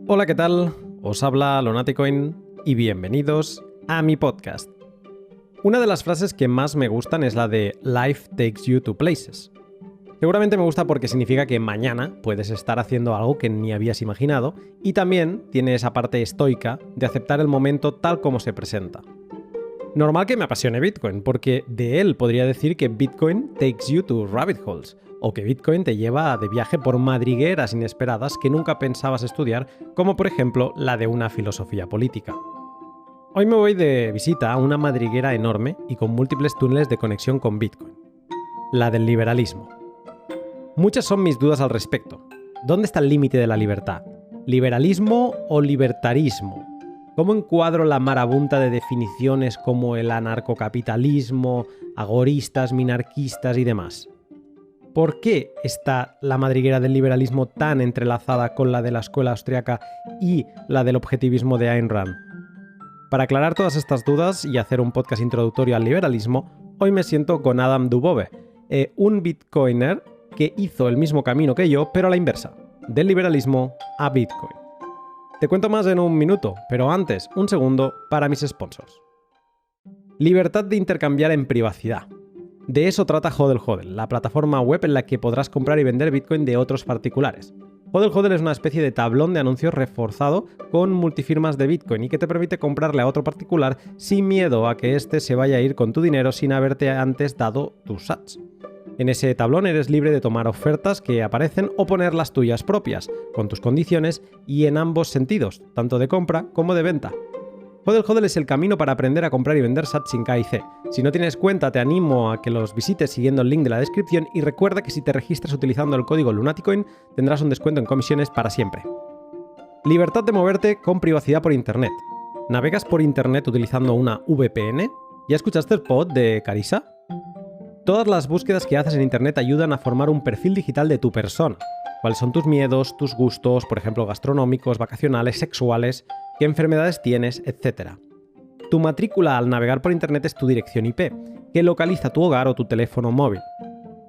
Hola, ¿qué tal? Os habla Lonaticoin y bienvenidos a mi podcast. Una de las frases que más me gustan es la de Life takes you to places. Seguramente me gusta porque significa que mañana puedes estar haciendo algo que ni habías imaginado y también tiene esa parte estoica de aceptar el momento tal como se presenta. Normal que me apasione Bitcoin, porque de él podría decir que Bitcoin takes you to rabbit holes, o que Bitcoin te lleva de viaje por madrigueras inesperadas que nunca pensabas estudiar, como por ejemplo la de una filosofía política. Hoy me voy de visita a una madriguera enorme y con múltiples túneles de conexión con Bitcoin, la del liberalismo. Muchas son mis dudas al respecto. ¿Dónde está el límite de la libertad? ¿Liberalismo o libertarismo? ¿Cómo encuadro la marabunta de definiciones como el anarcocapitalismo, agoristas, minarquistas y demás? ¿Por qué está la madriguera del liberalismo tan entrelazada con la de la escuela austriaca y la del objetivismo de Ayn Rand? Para aclarar todas estas dudas y hacer un podcast introductorio al liberalismo, hoy me siento con Adam Dubove, un bitcoiner que hizo el mismo camino que yo, pero a la inversa, del liberalismo a Bitcoin. Te cuento más en un minuto, pero antes, un segundo para mis sponsors. Libertad de intercambiar en privacidad. De eso trata HODL HODL, la plataforma web en la que podrás comprar y vender Bitcoin de otros particulares. HODL HODL es una especie de tablón de anuncios reforzado con multifirmas de Bitcoin y que te permite comprarle a otro particular sin miedo a que éste se vaya a ir con tu dinero sin haberte antes dado tus sats. En ese tablón eres libre de tomar ofertas que aparecen o poner las tuyas propias, con tus condiciones y en ambos sentidos, tanto de compra como de venta. HODL HODL es el camino para aprender a comprar y vender sats sin K y C. Si no tienes cuenta, te animo a que los visites siguiendo el link de la descripción y recuerda que si te registras utilizando el código Lunaticoin tendrás un descuento en comisiones para siempre. Libertad de moverte con privacidad por Internet. ¿Navegas por Internet utilizando una VPN? ¿Ya escuchaste el pod de Carissa? Todas las búsquedas que haces en Internet ayudan a formar un perfil digital de tu persona. ¿Cuáles son tus miedos, tus gustos, por ejemplo, gastronómicos, vacacionales, sexuales, qué enfermedades tienes, etcétera? Tu matrícula al navegar por Internet es tu dirección IP, que localiza tu hogar o tu teléfono móvil.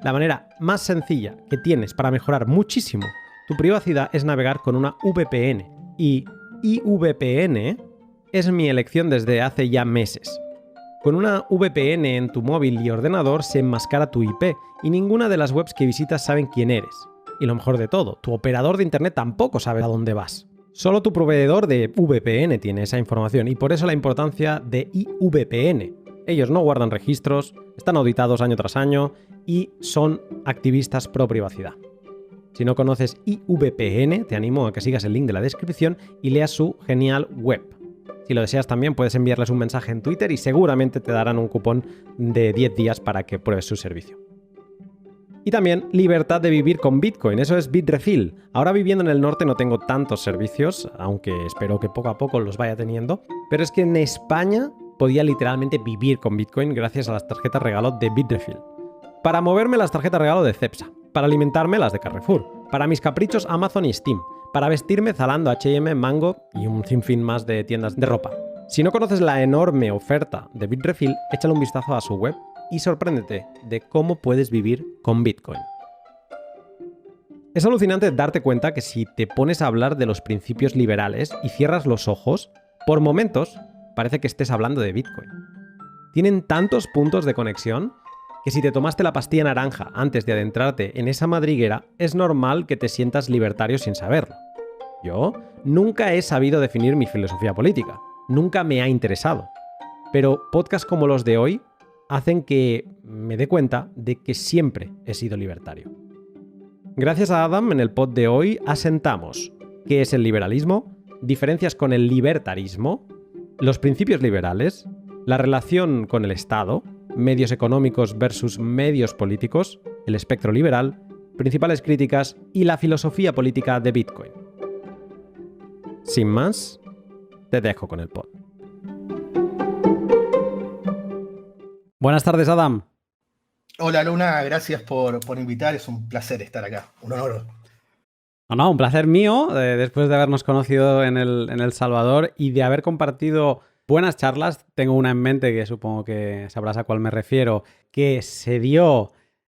La manera más sencilla que tienes para mejorar muchísimo tu privacidad es navegar con una VPN. Y IVPN es mi elección desde hace ya meses. Con una VPN en tu móvil y ordenador se enmascara tu IP y ninguna de las webs que visitas saben quién eres. Y lo mejor de todo, tu operador de Internet tampoco sabe a dónde vas. Solo tu proveedor de VPN tiene esa información y por eso la importancia de IVPN. Ellos no guardan registros, están auditados año tras año y son activistas pro privacidad. Si no conoces IVPN, te animo a que sigas el link de la descripción y leas su genial web. Si lo deseas también puedes enviarles un mensaje en Twitter y seguramente te darán un cupón de 10 días para que pruebes su servicio. Y también libertad de vivir con Bitcoin, eso es Bitrefill. Ahora viviendo en el norte no tengo tantos servicios, aunque espero que poco a poco los vaya teniendo, pero es que en España podía literalmente vivir con Bitcoin gracias a las tarjetas regalo de Bitrefill. Para moverme las tarjetas regalo de Cepsa, para alimentarme las de Carrefour, para mis caprichos Amazon y Steam, para vestirme Zalando, H&M, Mango y un sinfín más de tiendas de ropa. Si no conoces la enorme oferta de Bitrefill, échale un vistazo a su web y sorpréndete de cómo puedes vivir con Bitcoin. Es alucinante darte cuenta que si te pones a hablar de los principios liberales y cierras los ojos, por momentos parece que estés hablando de Bitcoin. Tienen tantos puntos de conexión que si te tomaste la pastilla naranja antes de adentrarte en esa madriguera, es normal que te sientas libertario sin saberlo. Yo nunca he sabido definir mi filosofía política, nunca me ha interesado, pero podcasts como los de hoy hacen que me dé cuenta de que siempre he sido libertario. Gracias a Adam, en el pod de hoy asentamos qué es el liberalismo, diferencias con el libertarismo, los principios liberales, la relación con el Estado, medios económicos versus medios políticos, el espectro liberal, principales críticas y la filosofía política de Bitcoin. Sin más, te dejo con el pod. Buenas tardes, Adam. Hola Luna, gracias por invitar, es un placer estar acá, un honor. No, un placer mío, después de habernos conocido en El Salvador y de haber compartido buenas charlas. Tengo una en mente que supongo que sabrás a cuál me refiero, que se dio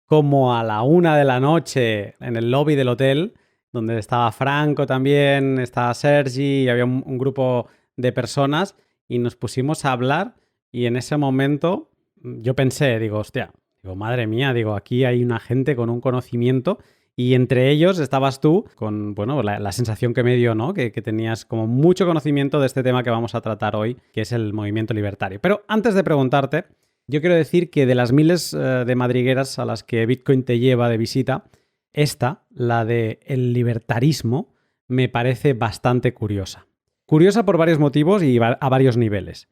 como a la 1 de la noche en el lobby del hotel donde estaba Franco también, estaba Sergi, y había un grupo de personas y nos pusimos a hablar y en ese momento yo pensé, digo, hostia, digo, madre mía, digo, aquí hay una gente con un conocimiento y entre ellos estabas tú con, bueno, la sensación que me dio, ¿no? Que tenías como mucho conocimiento de este tema que vamos a tratar hoy, que es el movimiento libertario. Pero antes de preguntarte, yo quiero decir que de las miles de madrigueras a las que Bitcoin te lleva de visita, esta, la de el libertarismo, me parece bastante curiosa. Curiosa por varios motivos y a varios niveles.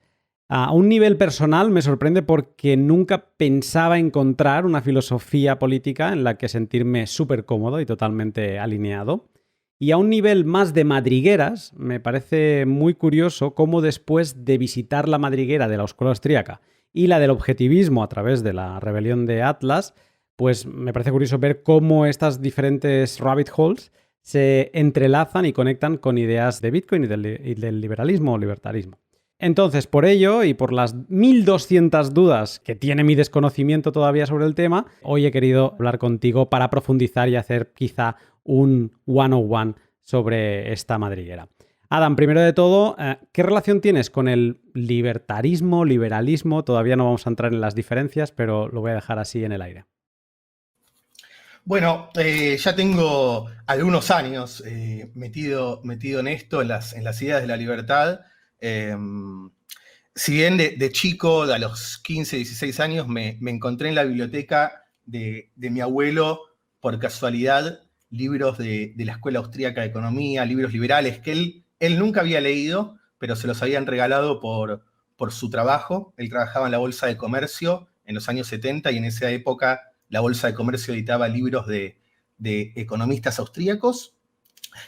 A un nivel personal me sorprende porque nunca pensaba encontrar una filosofía política en la que sentirme súper cómodo y totalmente alineado. Y a un nivel más de madrigueras, me parece muy curioso cómo después de visitar la madriguera de la escuela austríaca y la del objetivismo a través de la rebelión de Atlas, pues me parece curioso ver cómo estas diferentes rabbit holes se entrelazan y conectan con ideas de Bitcoin y del liberalismo o libertarismo. Entonces, por ello y por las 1200 dudas que tiene mi desconocimiento todavía sobre el tema, hoy he querido hablar contigo para profundizar y hacer quizá un 101 sobre esta madriguera. Adam, primero de todo, ¿qué relación tienes con el libertarismo, liberalismo? Todavía no vamos a entrar en las diferencias, pero lo voy a dejar así en el aire. Bueno, ya tengo algunos años metido en esto, en las ideas de la libertad. Eh, si bien de chico, a los 15, 16 años, me encontré en la biblioteca de mi abuelo, por casualidad, libros de la Escuela Austríaca de Economía, libros liberales que él nunca había leído, pero se los habían regalado por su trabajo. Él trabajaba en la Bolsa de Comercio en los años 70 y en esa época la Bolsa de Comercio editaba libros de economistas austríacos.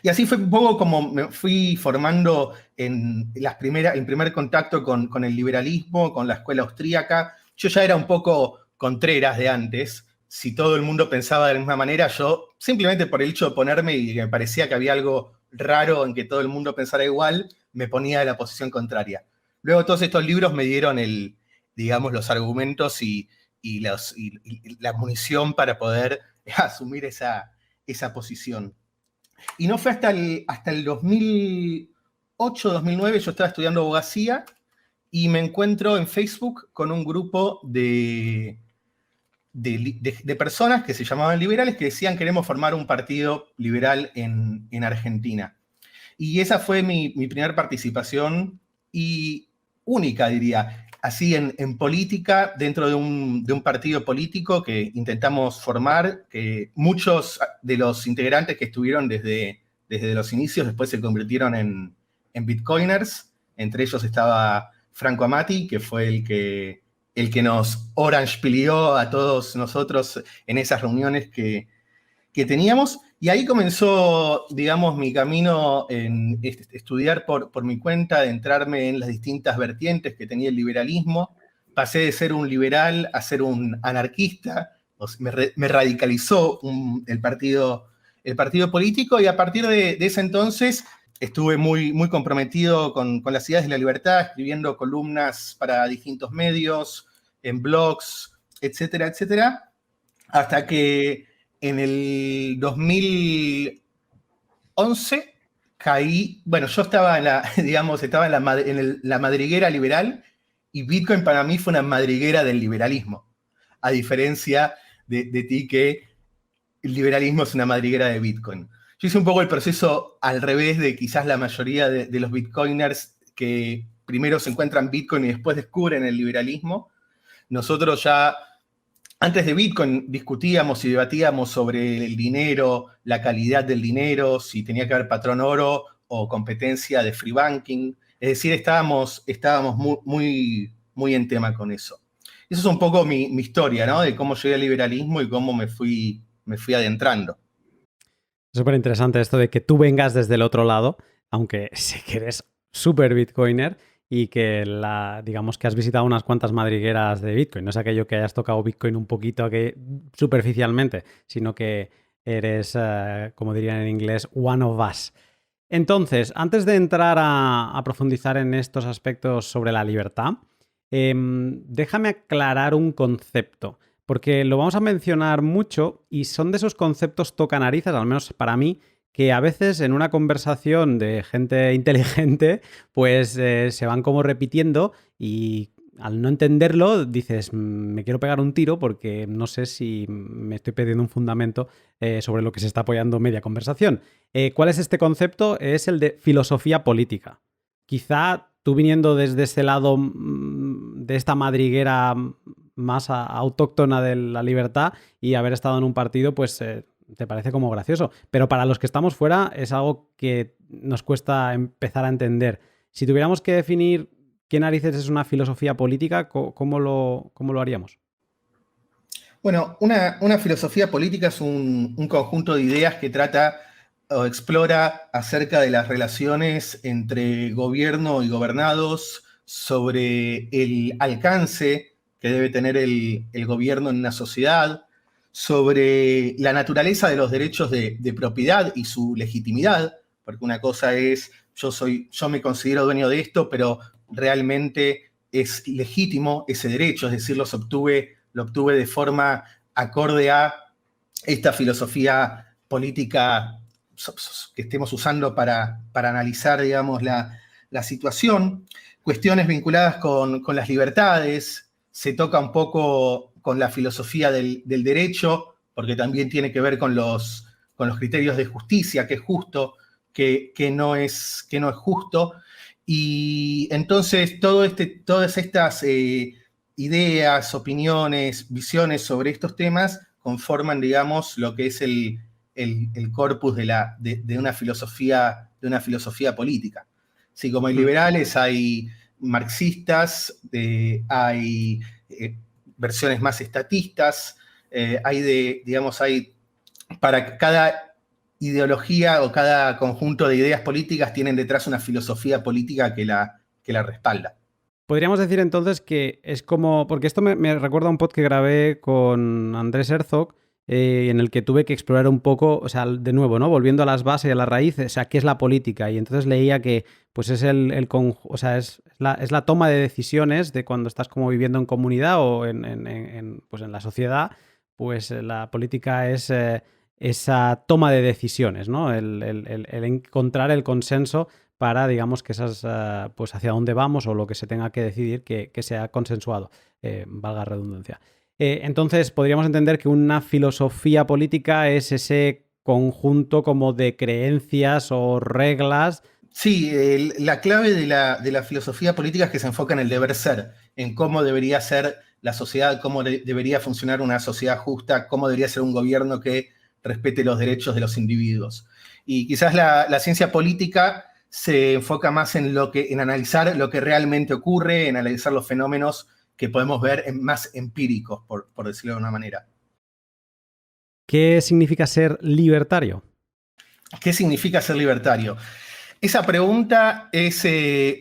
Y así fue un poco como me fui formando en primer contacto con el liberalismo, con la escuela austríaca. Yo ya era un poco Contreras de antes. Si todo el mundo pensaba de la misma manera, yo simplemente por el hecho de ponerme y que me parecía que había algo raro en que todo el mundo pensara igual, me ponía de la posición contraria. Luego todos estos libros me dieron digamos, los argumentos y la munición para poder asumir esa posición. Y no fue hasta el 2008, 2009, yo estaba estudiando abogacía y me encuentro en Facebook con un grupo de personas que se llamaban liberales que decían queremos formar un partido liberal en Argentina. Y esa fue mi primera participación y única, diría, así en política, dentro de un partido político que intentamos formar, que muchos de los integrantes que estuvieron desde los inicios después se convirtieron en bitcoiners. Entre ellos estaba Franco Amati, que fue el que nos orange pilió a todos nosotros en esas reuniones que teníamos. Y ahí comenzó, digamos, mi camino en estudiar por mi cuenta, de entrarme en las distintas vertientes que tenía el liberalismo. Pasé de ser un liberal a ser un anarquista. Me radicalizó el partido político y a partir de ese entonces estuve muy comprometido con las ideas de la libertad, escribiendo columnas para distintos medios, en blogs, etcétera, etcétera, hasta que en el 2011 caí, bueno, yo estaba digamos, estaba en la madriguera liberal y Bitcoin para mí fue una madriguera del liberalismo, a diferencia de ti que el liberalismo es una madriguera de Bitcoin. Yo hice un poco el proceso al revés de quizás la mayoría de los bitcoiners que primero se encuentran Bitcoin y después descubren el liberalismo. Nosotros ya antes de Bitcoin discutíamos y debatíamos sobre el dinero, la calidad del dinero, si tenía que haber patrón oro o competencia de free banking. Es decir, estábamos muy en tema con eso. Eso es un poco mi historia, ¿no? De cómo llegué al liberalismo y cómo me fui adentrando. Súper interesante esto de que tú vengas desde el otro lado, aunque sé que eres súper bitcoiner y que digamos que has visitado unas cuantas madrigueras de Bitcoin. No es aquello que hayas tocado Bitcoin un poquito superficialmente, sino que eres, como dirían en inglés, one of us. Entonces, antes de entrar a profundizar en estos aspectos sobre la libertad, déjame aclarar un concepto, porque lo vamos a mencionar mucho y son de esos conceptos tocanarices, al menos para mí, que a veces en una conversación de gente inteligente, pues se van como repitiendo y al no entenderlo dices, me quiero pegar un tiro porque no sé si me estoy perdiendo un fundamento sobre lo que se está apoyando media conversación. ¿Cuál es este concepto? Es el de filosofía política. Quizá tú viniendo desde ese lado de esta madriguera más autóctona de la libertad y haber estado en un partido, pues te parece como gracioso. Pero para los que estamos fuera es algo que nos cuesta empezar a entender. Si tuviéramos que definir qué narices es una filosofía política, ¿cómo lo haríamos? Bueno, una filosofía política es un conjunto de ideas que trata o explora acerca de las relaciones entre gobierno y gobernados, sobre el alcance que debe tener el gobierno en una sociedad, sobre la naturaleza de los derechos de propiedad y su legitimidad, porque una cosa es, yo me considero dueño de esto, pero realmente es legítimo ese derecho, es decir, lo obtuve de forma acorde a esta filosofía política que estemos usando para analizar, digamos, la situación. Cuestiones vinculadas con las libertades, se toca un poco con la filosofía del derecho, porque también tiene que ver con los criterios de justicia, qué es justo, qué no es justo. Y entonces todas estas ideas, opiniones, visiones sobre estos temas conforman, digamos, lo que es el corpus de una filosofía política. Así como hay liberales, hay marxistas, hay versiones más estatistas, hay para cada ideología o cada conjunto de ideas políticas tienen detrás una filosofía política que la respalda. Podríamos decir entonces que es como, porque esto me recuerda a un pod que grabé con Andrés Herzog, en el que tuve que explorar un poco, o sea, de nuevo, ¿no? Volviendo a las bases y a las raíces, o sea, ¿qué es la política? Y entonces leía que, pues es o sea, es la toma de decisiones de cuando estás como viviendo en comunidad o pues en la sociedad, pues la política es esa toma de decisiones, ¿no? El encontrar el consenso para, digamos, que esas, pues hacia dónde vamos o lo que se tenga que decidir que sea consensuado, valga la redundancia. Entonces, podríamos entender que una filosofía política es ese conjunto como de creencias o reglas. Sí, la clave de la filosofía política es que se enfoca en el deber ser, en cómo debería ser la sociedad, cómo debería funcionar una sociedad justa, cómo debería ser un gobierno que respete los derechos de los individuos. Y quizás la ciencia política se enfoca más en analizar lo que realmente ocurre, en analizar los fenómenos que podemos ver más empíricos, por decirlo de una manera. ¿Qué significa ser libertario? ¿Qué significa ser libertario? Esa pregunta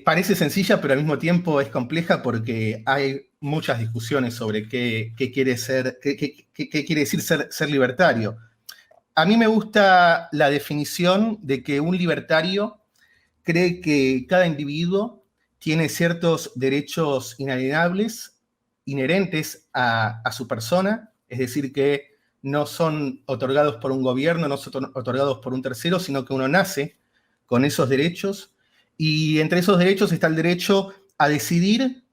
parece sencilla, pero al mismo tiempo es compleja porque hay muchas discusiones sobre qué quiere decir ser libertario. A mí me gusta la definición de que un libertario cree que cada individuo tiene ciertos derechos inalienables inherentes a su persona, es decir, que no son otorgados por un gobierno, no son otorgados por un tercero, sino que uno nace con esos derechos, y entre esos derechos está el derecho a decidir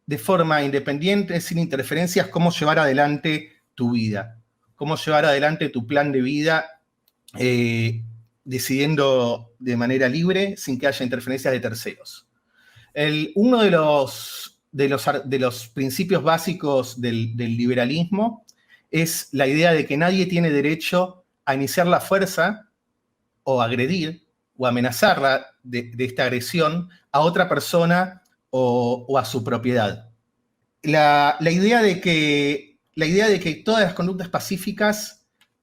de forma independiente, sin interferencias, cómo llevar adelante tu vida, cómo llevar adelante tu plan de vida, decidiendo de manera libre, sin que haya interferencias de terceros. Uno de los principios básicos del liberalismo es la idea de que nadie tiene derecho a iniciar la fuerza o agredir o amenazarla de esta agresión a otra persona o a su propiedad. La idea de que todas las conductas pacíficas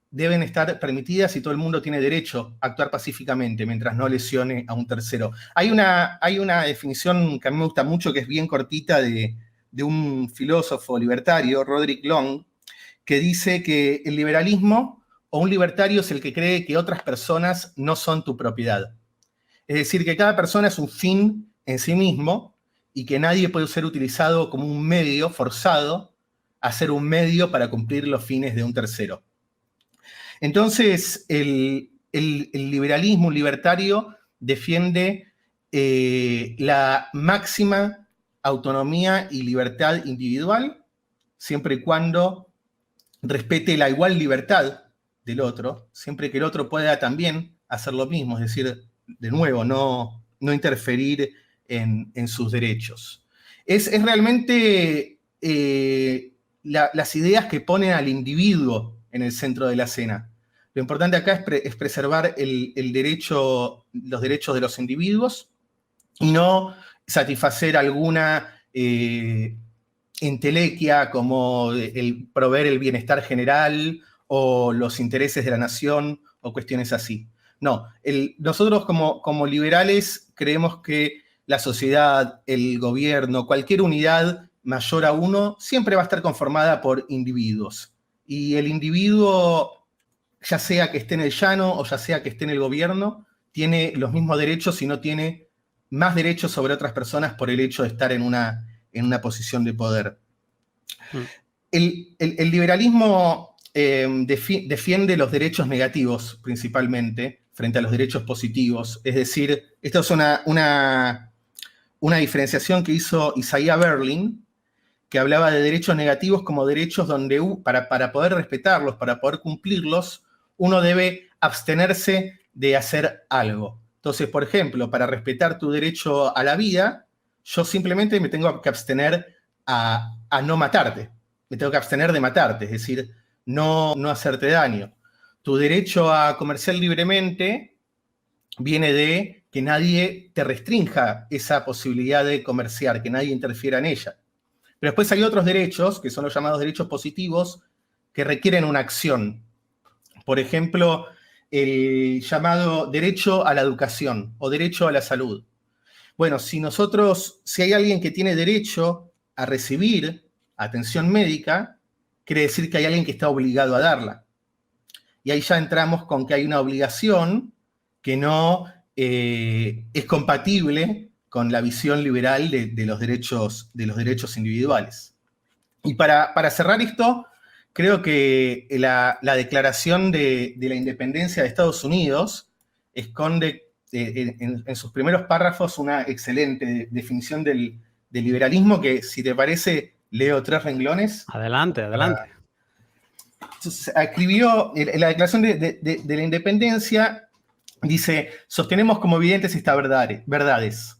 deben estar permitidas y todo el mundo tiene derecho a actuar pacíficamente mientras no lesione a un tercero. Hay una definición que a mí me gusta mucho, que es bien cortita, de un filósofo libertario, Roderick Long, que dice que el liberalismo o un libertario es el que cree que otras personas no son tu propiedad. Es decir, que cada persona es un fin en sí mismo y que nadie puede ser utilizado como un medio forzado a ser un medio para cumplir los fines de un tercero. Entonces, el liberalismo, un libertario, defiende la máxima autonomía y libertad individual, siempre y cuando respete la igual libertad del otro, siempre que el otro pueda también hacer lo mismo, es decir, de nuevo, no interferir en sus derechos. Es realmente las ideas que ponen al individuo en el centro de la escena. Lo importante acá es preservar los derechos de los individuos y no satisfacer alguna entelequia como el proveer el bienestar general o los intereses de la nación o cuestiones así. No, nosotros como liberales creemos que la sociedad, el gobierno, cualquier unidad mayor a uno, siempre va a estar conformada por individuos. Y el individuo, ya sea que esté en el llano o ya sea que esté en el gobierno, tiene los mismos derechos y no tiene más derechos sobre otras personas por el hecho de estar en una posición de poder. El liberalismo defiende los derechos negativos principalmente frente a los derechos positivos. Es decir, esto es una diferenciación que hizo Isaiah Berlin, que hablaba de derechos negativos como derechos donde para poder respetarlos, para poder cumplirlos, uno debe abstenerse de hacer algo. Entonces, por ejemplo, para respetar tu derecho a la vida, yo simplemente me tengo que abstener a no matarte. Me tengo que abstener de matarte, es decir, no hacerte daño. Tu derecho a comerciar libremente viene de que nadie te restrinja esa posibilidad de comerciar, que nadie interfiera en ella. Pero después hay otros derechos, que son los llamados derechos positivos, que requieren una acción. Por ejemplo, el llamado derecho a la educación o derecho a la salud. Bueno, si hay alguien que tiene derecho a recibir atención médica, quiere decir que hay alguien que está obligado a darla. Y ahí ya entramos con que hay una obligación que no es compatible con la visión liberal de los derechos individuales. Y para cerrar esto, creo que la Declaración de la Independencia de Estados Unidos esconde en sus primeros párrafos una excelente definición del liberalismo que, si te parece, leo 3 renglones. Adelante. Entonces, escribió en la Declaración de la Independencia, dice: sostenemos como evidentes estas verdades,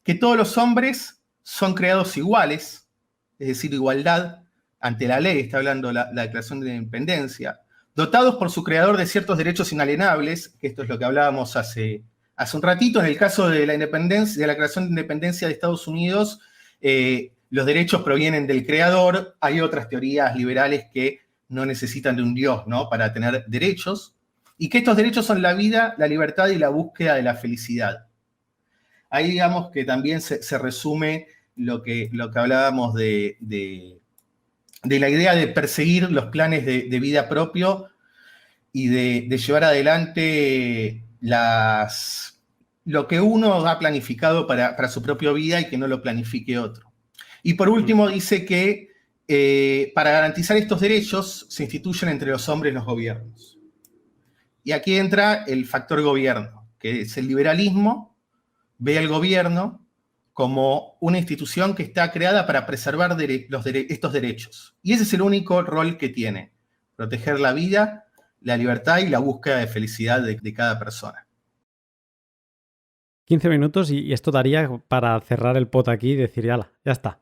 que todos los hombres son creados iguales, es decir, igualdad ante la ley, está hablando la Declaración de la Independencia, dotados por su creador de ciertos derechos inalienables, que esto es lo que hablábamos hace un ratito. En el caso de la Declaración de Independencia de Estados Unidos, los derechos provienen del creador. Hay otras teorías liberales que no necesitan de un Dios, ¿no?, para tener derechos, y que estos derechos son la vida, la libertad y la búsqueda de la felicidad. Ahí digamos que también se resume lo que hablábamos de la idea de perseguir los planes de vida propio y de llevar adelante lo que uno ha planificado para su propia vida y que no lo planifique otro. Y por último dice que para garantizar estos derechos se instituyen entre los hombres los gobiernos. Y aquí entra el factor gobierno, que es el liberalismo, ve al gobierno como una institución que está creada para preservar estos derechos. Y ese es el único rol que tiene: proteger la vida, la libertad y la búsqueda de felicidad de cada persona. 15 minutos y esto daría para cerrar el pot aquí y decir, ya está,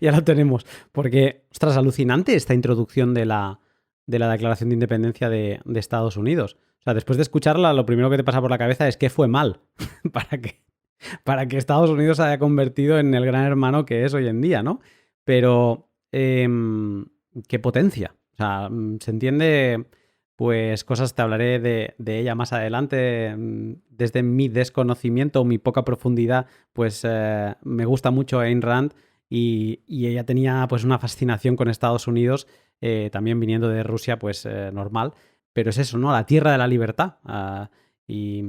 ya lo tenemos. Porque, ostras, alucinante esta introducción de la Declaración de Independencia de Estados Unidos. O sea, después de escucharla, lo primero que te pasa por la cabeza es qué fue mal para que Estados Unidos se haya convertido en el gran hermano que es hoy en día, ¿no? Pero, qué potencia. O sea, se entiende... Pues cosas, te hablaré de ella más adelante. Desde mi desconocimiento, mi poca profundidad, pues me gusta mucho Ayn Rand y ella tenía pues una fascinación con Estados Unidos, también viniendo de Rusia, pues normal. Pero es eso, ¿no? La tierra de la libertad. Y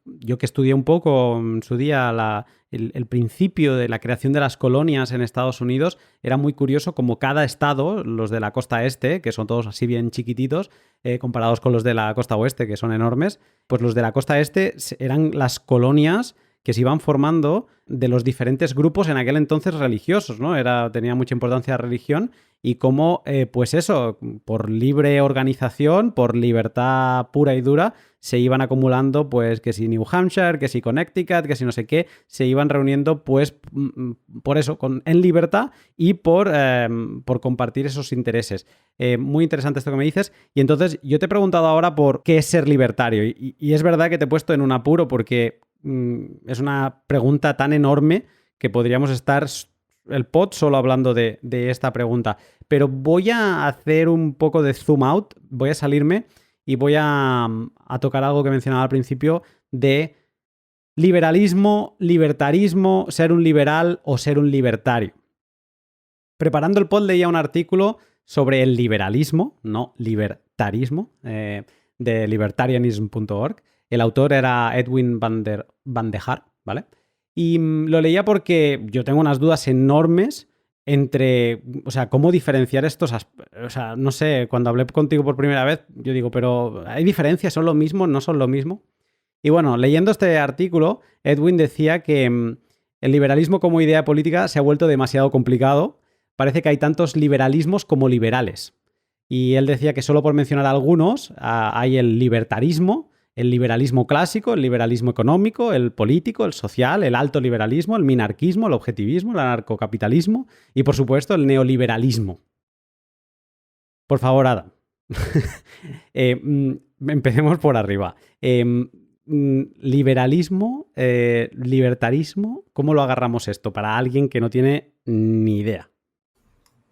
yo que estudié un poco en su día el principio de la creación de las colonias en Estados Unidos, era muy curioso como cada estado, los de la costa este, que son todos así bien chiquititos, comparados con los de la costa oeste, que son enormes, pues los de la costa este eran las colonias que se iban formando de los diferentes grupos en aquel entonces religiosos, ¿no? Tenía mucha importancia la religión y cómo, pues eso, por libre organización, por libertad pura y dura, se iban acumulando, pues, que si New Hampshire, que si Connecticut, que si no sé qué, se iban reuniendo, pues, por eso, en libertad y por compartir esos intereses. Muy interesante esto que me dices. Y entonces, yo te he preguntado ahora por qué es ser libertario. Y es verdad que te he puesto en un apuro porque es una pregunta tan enorme que podríamos estar el pod solo hablando de esta pregunta. Pero voy a hacer un poco de zoom out, voy a salirme y voy a tocar algo que mencionaba al principio de liberalismo, libertarismo, ser un liberal o ser un libertario. Preparando el pod leía un artículo sobre el liberalismo, no libertarismo, de libertarianism.org. El autor era Edwin van der Haar, ¿vale? Y lo leía porque yo tengo unas dudas enormes entre, o sea, cómo diferenciar estos aspectos. O sea, no sé, cuando hablé contigo por primera vez, yo digo, pero ¿hay diferencias? ¿Son lo mismo? ¿No son lo mismo? Y bueno, leyendo este artículo, Edwin decía que el liberalismo como idea política se ha vuelto demasiado complicado. Parece que hay tantos liberalismos como liberales. Y él decía que solo por mencionar algunos, hay el libertarismo, el liberalismo clásico, el liberalismo económico, el político, el social, el alto liberalismo, el minarquismo, el objetivismo, el anarcocapitalismo y, por supuesto, el neoliberalismo. Por favor, Adam. Empecemos por arriba. Liberalismo, libertarismo, ¿cómo lo agarramos esto para alguien que no tiene ni idea?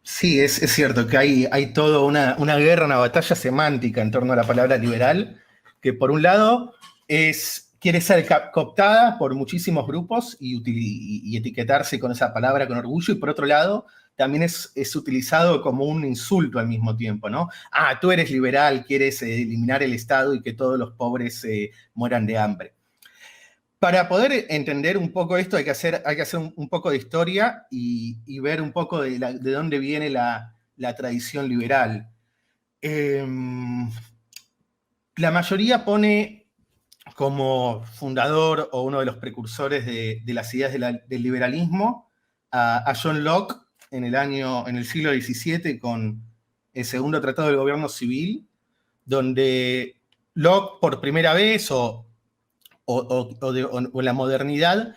Sí, es cierto que hay toda una guerra, una batalla semántica en torno a la palabra liberal, que por un lado quiere ser cooptada por muchísimos grupos y etiquetarse con esa palabra con orgullo, y por otro lado también es utilizado como un insulto al mismo tiempo, ¿no? Ah, tú eres liberal, quieres eliminar el Estado y que todos los pobres mueran de hambre. Para poder entender un poco esto hay que hacer un poco de historia y ver un poco de dónde viene la tradición liberal. La mayoría pone como fundador o uno de los precursores de las ideas del liberalismo a John Locke en el siglo XVII con el segundo tratado del gobierno civil, donde Locke por primera vez o en la modernidad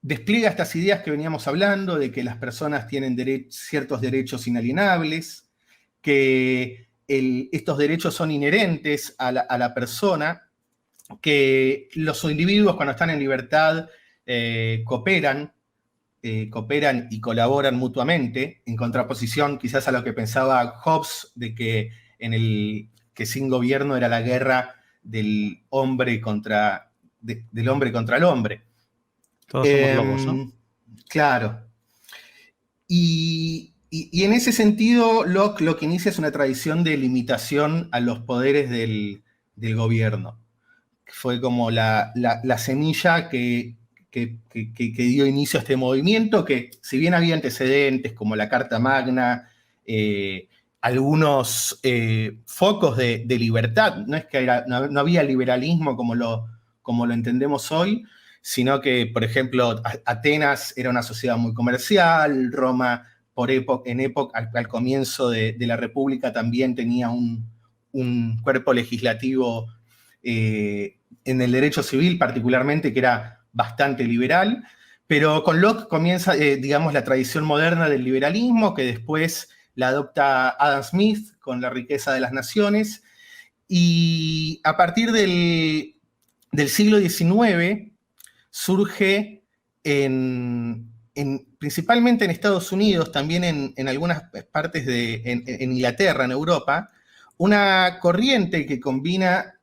despliega estas ideas que veníamos hablando de que las personas tienen ciertos derechos inalienables, que estos derechos son inherentes a la persona, que los individuos cuando están en libertad cooperan y colaboran mutuamente, en contraposición quizás a lo que pensaba Hobbes de que que sin gobierno era la guerra del hombre contra el hombre. Todos somos lobos, ¿no? Claro. Y en ese sentido, Locke lo que inicia es una tradición de limitación a los poderes del gobierno. Fue como la semilla que dio inicio a este movimiento, que si bien había antecedentes como la Carta Magna, algunos focos de libertad, no es que no había liberalismo como lo entendemos hoy, sino que, por ejemplo, Atenas era una sociedad muy comercial, Roma al comienzo de la República también tenía un cuerpo legislativo en el derecho civil particularmente que era bastante liberal, pero con Locke comienza, digamos, la tradición moderna del liberalismo, que después la adopta Adam Smith con La riqueza de las naciones, y a partir del siglo XIX surge principalmente en Estados Unidos, también en algunas partes en Inglaterra, en Europa, una corriente que combina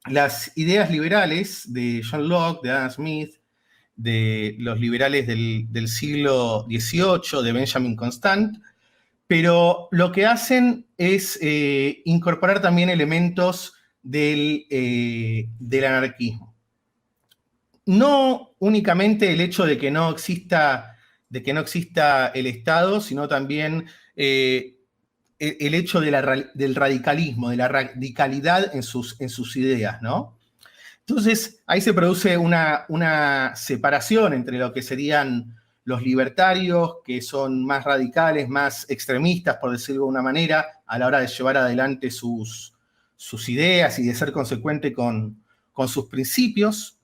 las ideas liberales de John Locke, de Adam Smith, de los liberales del siglo XVIII, de Benjamin Constant, pero lo que hacen es incorporar también elementos del anarquismo. No únicamente el hecho de que no exista el Estado, sino también el hecho del radicalismo, de la radicalidad en sus ideas, ¿no? Entonces, ahí se produce una separación entre lo que serían los libertarios, que son más radicales, más extremistas, por decirlo de una manera, a la hora de llevar adelante sus ideas y de ser consecuente con sus principios.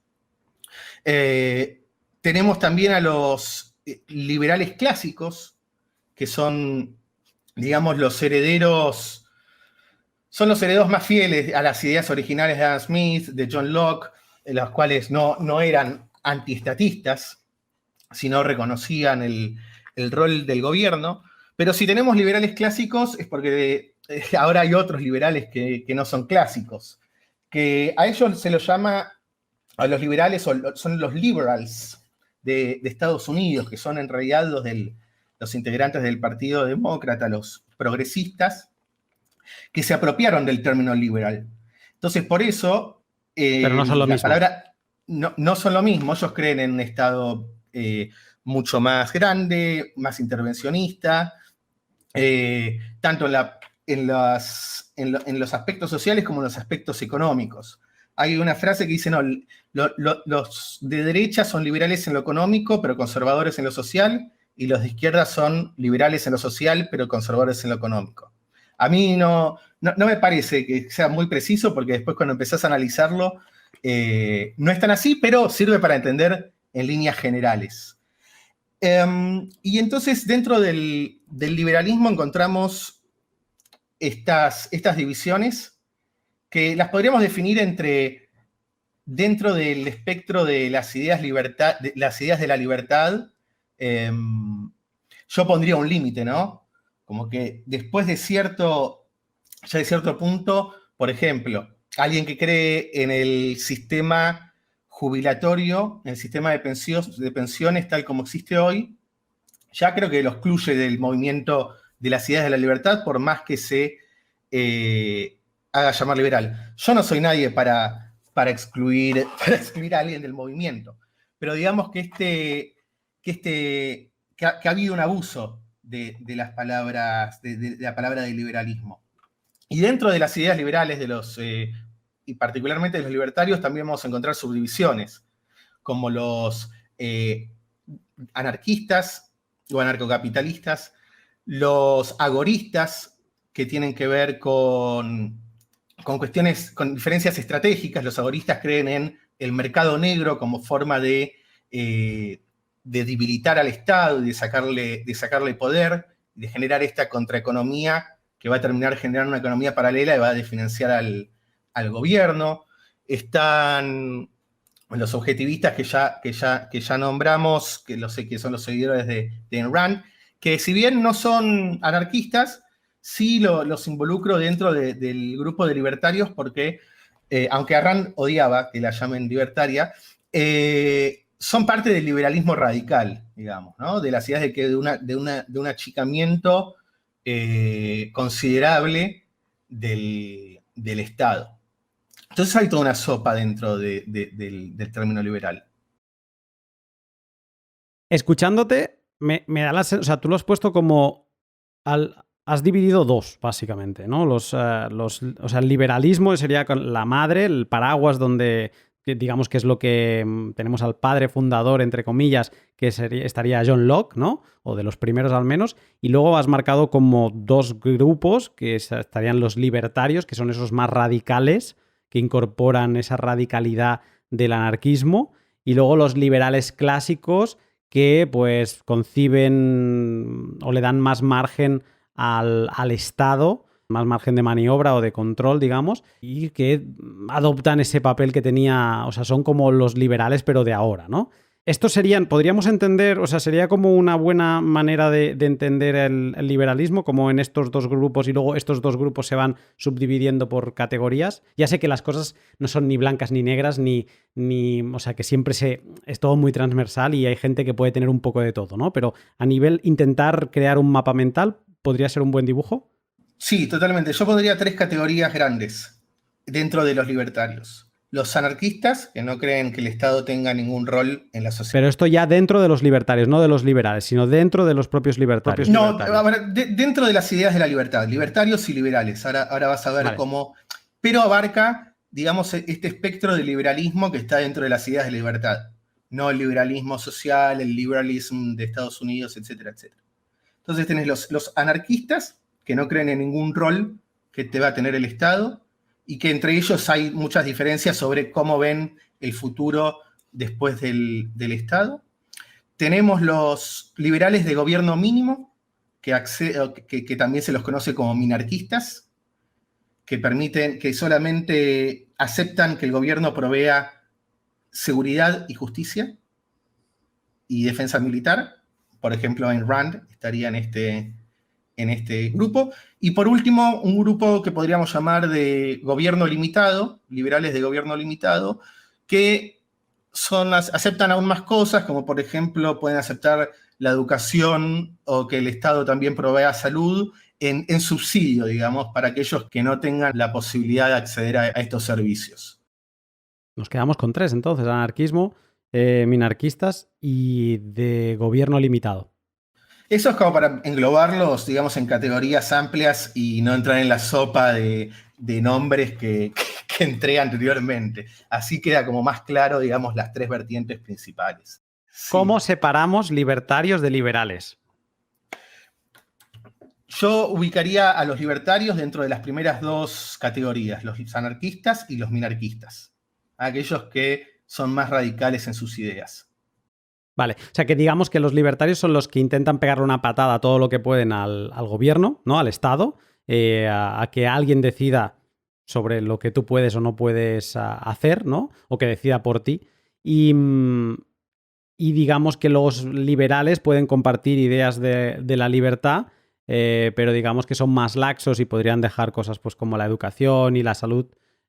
Tenemos también a los liberales clásicos, que son, digamos, son los herederos más fieles a las ideas originales de Adam Smith, de John Locke, los cuales no eran antiestatistas, sino reconocían el rol del gobierno. Pero si tenemos liberales clásicos es porque ahora hay otros liberales que no son clásicos, que a ellos se los llama, a los liberales son los liberals de Estados Unidos, que son en realidad los integrantes del Partido Demócrata, los progresistas, que se apropiaron del término liberal. Entonces, por eso, pero no son lo mismo. Palabra no son lo mismo. Ellos creen en un Estado mucho más grande, más intervencionista, tanto en los aspectos sociales como en los aspectos económicos. Hay una frase que dice, no, los de derecha son liberales en lo económico, pero conservadores en lo social, y los de izquierda son liberales en lo social, pero conservadores en lo económico. A mí no me parece que sea muy preciso, porque después cuando empezás a analizarlo, no es tan así, pero sirve para entender en líneas generales. Y entonces dentro del liberalismo encontramos estas divisiones que las podríamos definir dentro del espectro de las ideas de la libertad. Yo pondría un límite, ¿no? Como que después de cierto punto, por ejemplo, alguien que cree en el sistema jubilatorio, en el sistema de pensiones tal como existe hoy, ya creo que lo excluye del movimiento de las ideas de la libertad, por más que se haga llamar liberal. Yo no soy nadie para excluir a alguien del movimiento, pero digamos que ha habido un abuso de las palabras, de la palabra del liberalismo. Y dentro de las ideas liberales y particularmente de los libertarios, también vamos a encontrar subdivisiones, como los anarquistas o anarcocapitalistas, los agoristas, que tienen que ver con cuestiones, con diferencias estratégicas. Los agoristas creen en el mercado negro como forma de debilitar al Estado y de sacarle poder, de generar esta contraeconomía que va a terminar generando una economía paralela y va a desfinanciar al gobierno. Están los objetivistas que ya nombramos, que son los seguidores de Ayn Rand, que si bien no son anarquistas, sí los involucro dentro del grupo de libertarios porque, aunque a Rand odiaba que la llamen libertaria, son parte del liberalismo radical, digamos, ¿no? De las ideas de un achicamiento considerable del Estado. Entonces hay toda una sopa dentro del término liberal. Escuchándote, me da la sensación, o sea, tú lo has puesto como has dividido dos, básicamente, ¿no? O sea, el liberalismo sería la madre, el paraguas donde, digamos que es lo que tenemos al padre fundador, entre comillas, que estaría John Locke, ¿no? O de los primeros al menos. Y luego has marcado como dos grupos, que estarían los libertarios, que son esos más radicales, que incorporan esa radicalidad del anarquismo. Y luego los liberales clásicos, que pues conciben o le dan más margen al Estado, más margen de maniobra o de control, digamos, y que adoptan ese papel que tenía, o sea, son como los liberales pero de ahora, ¿no? Estos podríamos entender, o sea, sería como una buena manera de entender el liberalismo, como en estos dos grupos, y luego estos dos grupos se van subdividiendo por categorías. Ya sé que las cosas no son ni blancas ni negras, ni o sea, que siempre es todo muy transversal y hay gente que puede tener un poco de todo, ¿no? Pero a nivel intentar crear un mapa mental, ¿podría ser un buen dibujo? Sí, totalmente. Yo pondría 3 categorías grandes. dentro de los libertarios. Los anarquistas, que no creen que el Estado tenga ningún rol en la sociedad. Pero esto ya dentro de los libertarios, no de los liberales, sino dentro de los propios libertarios. No, a ver, dentro de las ideas de la libertad, libertarios y liberales. Ahora vas a ver Vale. cómo. Pero abarca, digamos, este espectro de liberalismo que está dentro de las ideas de libertad. No el liberalismo social, el liberalismo de Estados Unidos, etcétera, etcétera. Entonces tenés los anarquistas, que no creen en ningún rol que te va a tener el Estado, y que entre ellos hay muchas diferencias sobre cómo ven el futuro después del Estado. Tenemos los liberales de gobierno mínimo, que también se los conoce como minarquistas, que permiten, que solamente aceptan que el gobierno provea seguridad y justicia y defensa militar. Por ejemplo, Ayn Rand estaría en este grupo. Y por último, un grupo que podríamos llamar de gobierno limitado, liberales de gobierno limitado, que aceptan aún más cosas, como por ejemplo pueden aceptar la educación o que el Estado también provea salud en subsidio, digamos, para aquellos que no tengan la posibilidad de acceder a estos servicios. Nos quedamos con 3 entonces: anarquismo, minarquistas y de gobierno limitado. Eso es como para englobarlos, digamos, en categorías amplias y no entrar en la sopa de nombres que entré anteriormente. Así queda como más claro, digamos, las 3 vertientes principales. Sí. ¿Cómo separamos libertarios de liberales? Yo ubicaría a los libertarios dentro de las primeras 2 categorías, los anarquistas y los minarquistas. Aquellos que son más radicales en sus ideas. Vale, o sea que digamos que los libertarios son los que intentan pegarle una patada a todo lo que pueden al gobierno, ¿no? Al Estado, a que alguien decida sobre lo que tú puedes o no puedes hacer, ¿no? O que decida por ti. Y digamos que los liberales pueden compartir ideas de la libertad, pero digamos que son más laxos y podrían dejar cosas pues como la educación y la salud.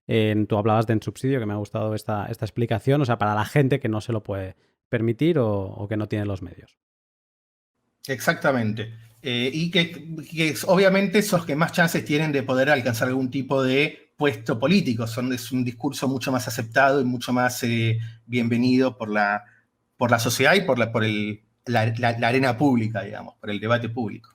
Tú hablabas de subsidio, que me ha gustado esta explicación, o sea, para la gente que no se lo puede permitir o que no tiene los medios. Exactamente. Y que obviamente esos que más chances tienen de poder alcanzar algún tipo de puesto político. Es un discurso mucho más aceptado y mucho más bienvenido por la sociedad y por la arena pública, digamos, por el debate público.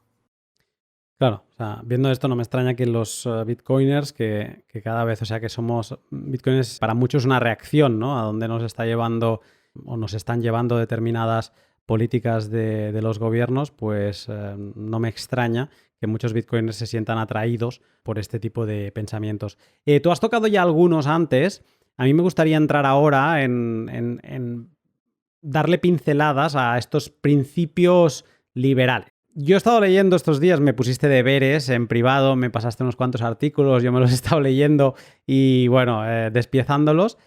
Claro, o sea, viendo esto no me extraña que los bitcoiners, que cada vez, o sea, que somos bitcoiners, para muchos es una reacción, ¿no? A dónde nos está llevando o nos están llevando determinadas políticas de los gobiernos, pues no me extraña que muchos bitcoiners se sientan atraídos por este tipo de pensamientos. Tú has tocado ya algunos antes. A mí me gustaría entrar ahora en darle pinceladas a estos principios liberales. Yo he estado leyendo estos días, me pusiste deberes en privado, me pasaste unos cuantos artículos, yo me los he estado leyendo y bueno, despiezándolos.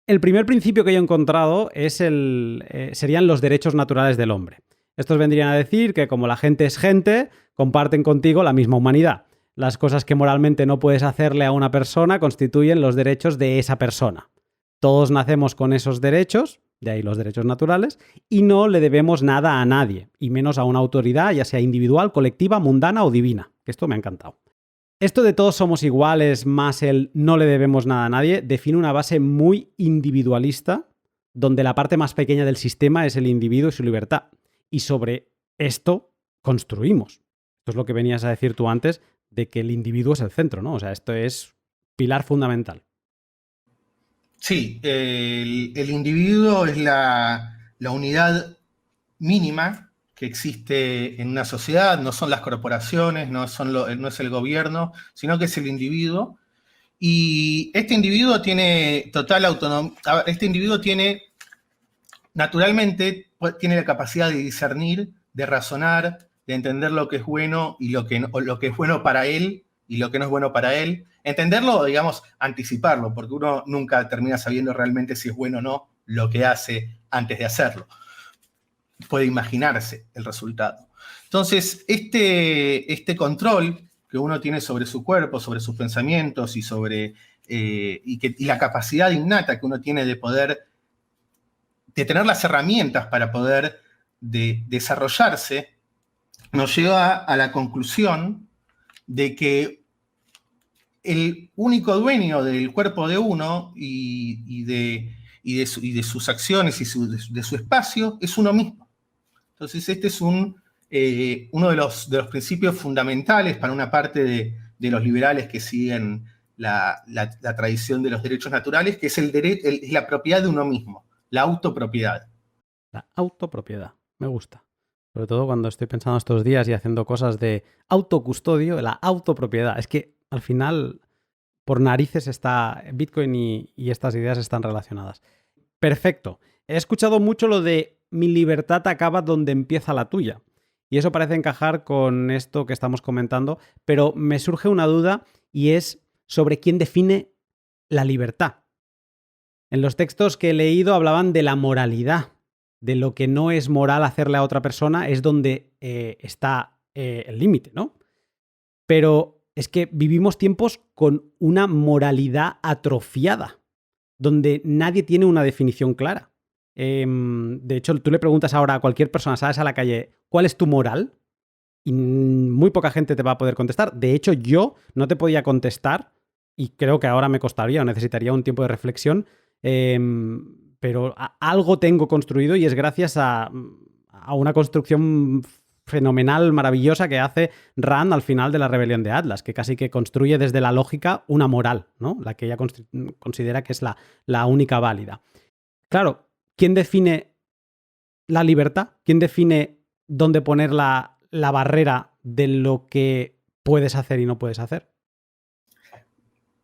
El primer principio que yo he encontrado es serían los derechos naturales del hombre. Estos vendrían a decir que como la gente es gente, comparten contigo la misma humanidad. Las cosas que moralmente no puedes hacerle a una persona constituyen los derechos de esa persona. Todos nacemos con esos derechos, de ahí los derechos naturales, y no le debemos nada a nadie, y menos a una autoridad, ya sea individual, colectiva, mundana o divina. Que esto me ha encantado. Esto de todos somos iguales más el no le debemos nada a nadie define una base muy individualista donde la parte más pequeña del sistema es el individuo y su libertad. Y sobre esto construimos. Esto es lo que venías a decir tú antes de que el individuo es el centro, ¿no? O sea, esto es pilar fundamental. Sí, el individuo es la unidad mínima que existe en una sociedad, no son las corporaciones, no es el gobierno, sino que es el individuo. Y este individuo tiene total autonomía, este individuo naturalmente, tiene la capacidad de discernir, de razonar, de entender lo que es bueno y lo que es bueno para él y lo que no es bueno para él. Entenderlo, digamos, anticiparlo, porque uno nunca termina sabiendo realmente si es bueno o no lo que hace antes de hacerlo. Puede imaginarse el resultado. Entonces, este control que uno tiene sobre su cuerpo, sobre sus pensamientos y la capacidad innata que uno tiene de tener las herramientas para poder desarrollarse, nos lleva a la conclusión de que el único dueño del cuerpo de uno y de sus acciones y de su espacio es uno mismo. Entonces, este es uno de los principios fundamentales para una parte de los liberales que siguen la tradición de los derechos naturales, que es la propiedad de uno mismo, la autopropiedad. La autopropiedad, me gusta. Sobre todo cuando estoy pensando estos días y haciendo cosas de autocustodio, la autopropiedad. Es que al final, por narices, está Bitcoin y estas ideas están relacionadas. Perfecto. He escuchado mucho lo de mi libertad acaba donde empieza la tuya. Y eso parece encajar con esto que estamos comentando, pero me surge una duda y es sobre quién define la libertad. En los textos que he leído hablaban de la moralidad, de lo que no es moral hacerle a otra persona, es donde está el límite, ¿no? Pero es que vivimos tiempos con una moralidad atrofiada, donde nadie tiene una definición clara. De hecho, tú le preguntas ahora a cualquier persona, sales a la calle, ¿cuál es tu moral? Y muy poca gente te va a poder contestar. De hecho, yo no te podía contestar y creo que ahora me costaría o necesitaría un tiempo de reflexión, pero algo tengo construido y es gracias a una construcción fenomenal, maravillosa que hace Rand al final de la rebelión de Atlas, que casi que construye desde la lógica una moral, ¿no? La que ella considera que es la única válida. Claro, ¿quién define la libertad? ¿Quién define dónde poner la barrera de lo que puedes hacer y no puedes hacer?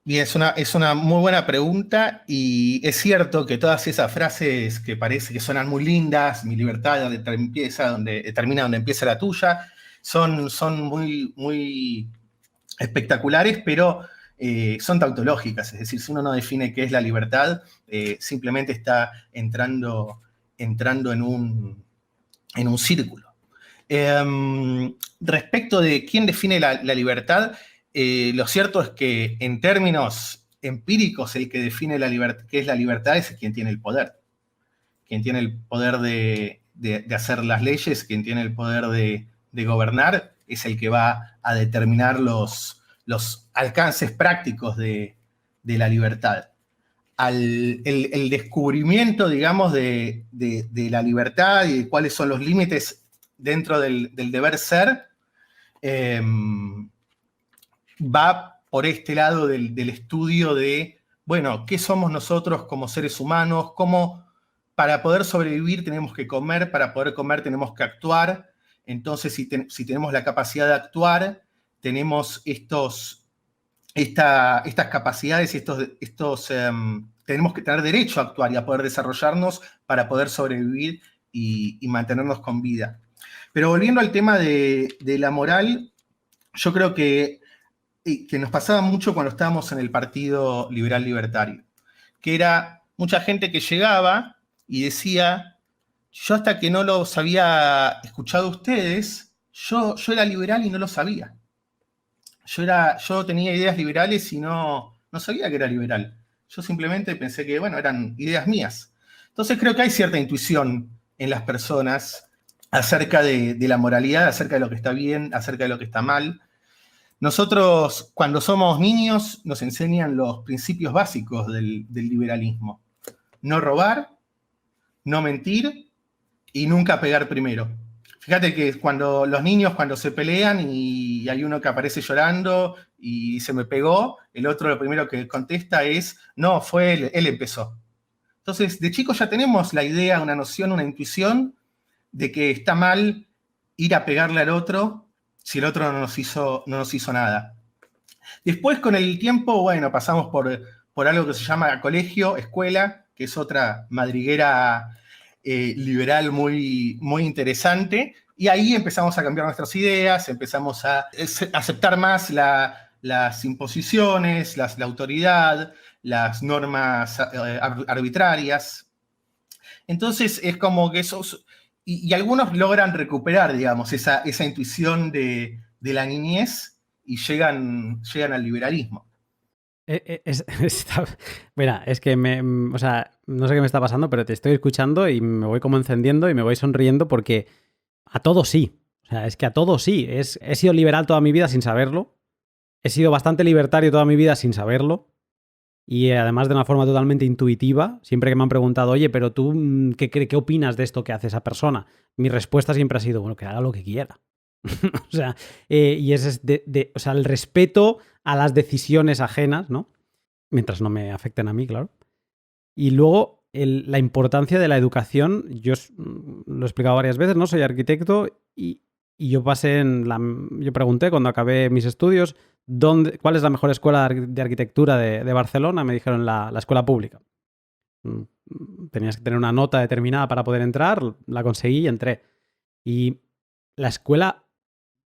Bien, es una muy buena pregunta y es cierto que todas esas frases que parece que suenan muy lindas, mi libertad donde termina donde empieza la tuya, son muy, muy espectaculares, pero son tautológicas. Es decir, si uno no define qué es la libertad, simplemente está entrando en un círculo. Respecto de quién define la libertad, lo cierto es que en términos empíricos el que define qué es la libertad es quien tiene el poder. Quien tiene el poder de hacer las leyes, quien tiene el poder de gobernar, es el que va a determinar los alcances prácticos de la libertad. El descubrimiento, digamos, de la libertad y de cuáles son los límites dentro del deber ser, va por este lado del estudio de, bueno, ¿qué somos nosotros como seres humanos? ¿Cómo para poder sobrevivir tenemos que comer? Para poder comer tenemos que actuar. Entonces, si tenemos la capacidad de actuar, tenemos estas capacidades y tenemos que tener derecho a actuar y a poder desarrollarnos para poder sobrevivir y mantenernos con vida. Pero volviendo al tema de la moral, yo creo que nos pasaba mucho cuando estábamos en el Partido Liberal Libertario, que era mucha gente que llegaba y decía, yo hasta que no los había escuchado a ustedes, yo era liberal y no lo sabía. Yo tenía ideas liberales y no sabía que era liberal. Yo simplemente pensé que, bueno, eran ideas mías. Entonces creo que hay cierta intuición en las personas acerca de la moralidad, acerca de lo que está bien, acerca de lo que está mal. Nosotros, cuando somos niños, nos enseñan los principios básicos del liberalismo. No robar, no mentir y nunca pegar primero. Fíjate que los niños cuando se pelean y hay uno que aparece llorando y se me pegó, el otro lo primero que contesta es, no, fue él empezó. Entonces, de chicos ya tenemos la idea, una noción, una intuición de que está mal ir a pegarle al otro si el otro no nos hizo nada. Después, con el tiempo, bueno, pasamos por algo que se llama colegio, escuela, que es otra madriguera liberal muy, muy interesante, y ahí empezamos a cambiar nuestras ideas, empezamos a aceptar más las imposiciones, la autoridad, las normas arbitrarias. Entonces es como que esos... Y algunos logran recuperar, digamos, esa intuición de la niñez y llegan al liberalismo. Mira, es que o sea, no sé qué me está pasando, pero te estoy escuchando y me voy como encendiendo y me voy sonriendo porque a todo sí. O sea, es que a todo sí. He sido liberal toda mi vida sin saberlo. he sido bastante libertario toda mi vida sin saberlo. Y además de una forma totalmente intuitiva, siempre que me han preguntado, oye, pero tú, ¿qué opinas de esto que hace esa persona? Mi respuesta siempre ha sido, bueno, que haga lo que quiera. O sea, y ese es o sea, el respeto a las decisiones ajenas, ¿no? Mientras no me afecten a mí, claro. Y luego, la importancia de la educación, yo lo he explicado varias veces, ¿no? Soy arquitecto y yo yo pregunté cuando acabé mis estudios, ¿cuál es la mejor escuela de arquitectura de Barcelona? Me dijeron la escuela pública. Tenías que tener una nota determinada para poder entrar, la conseguí y entré. Y la escuela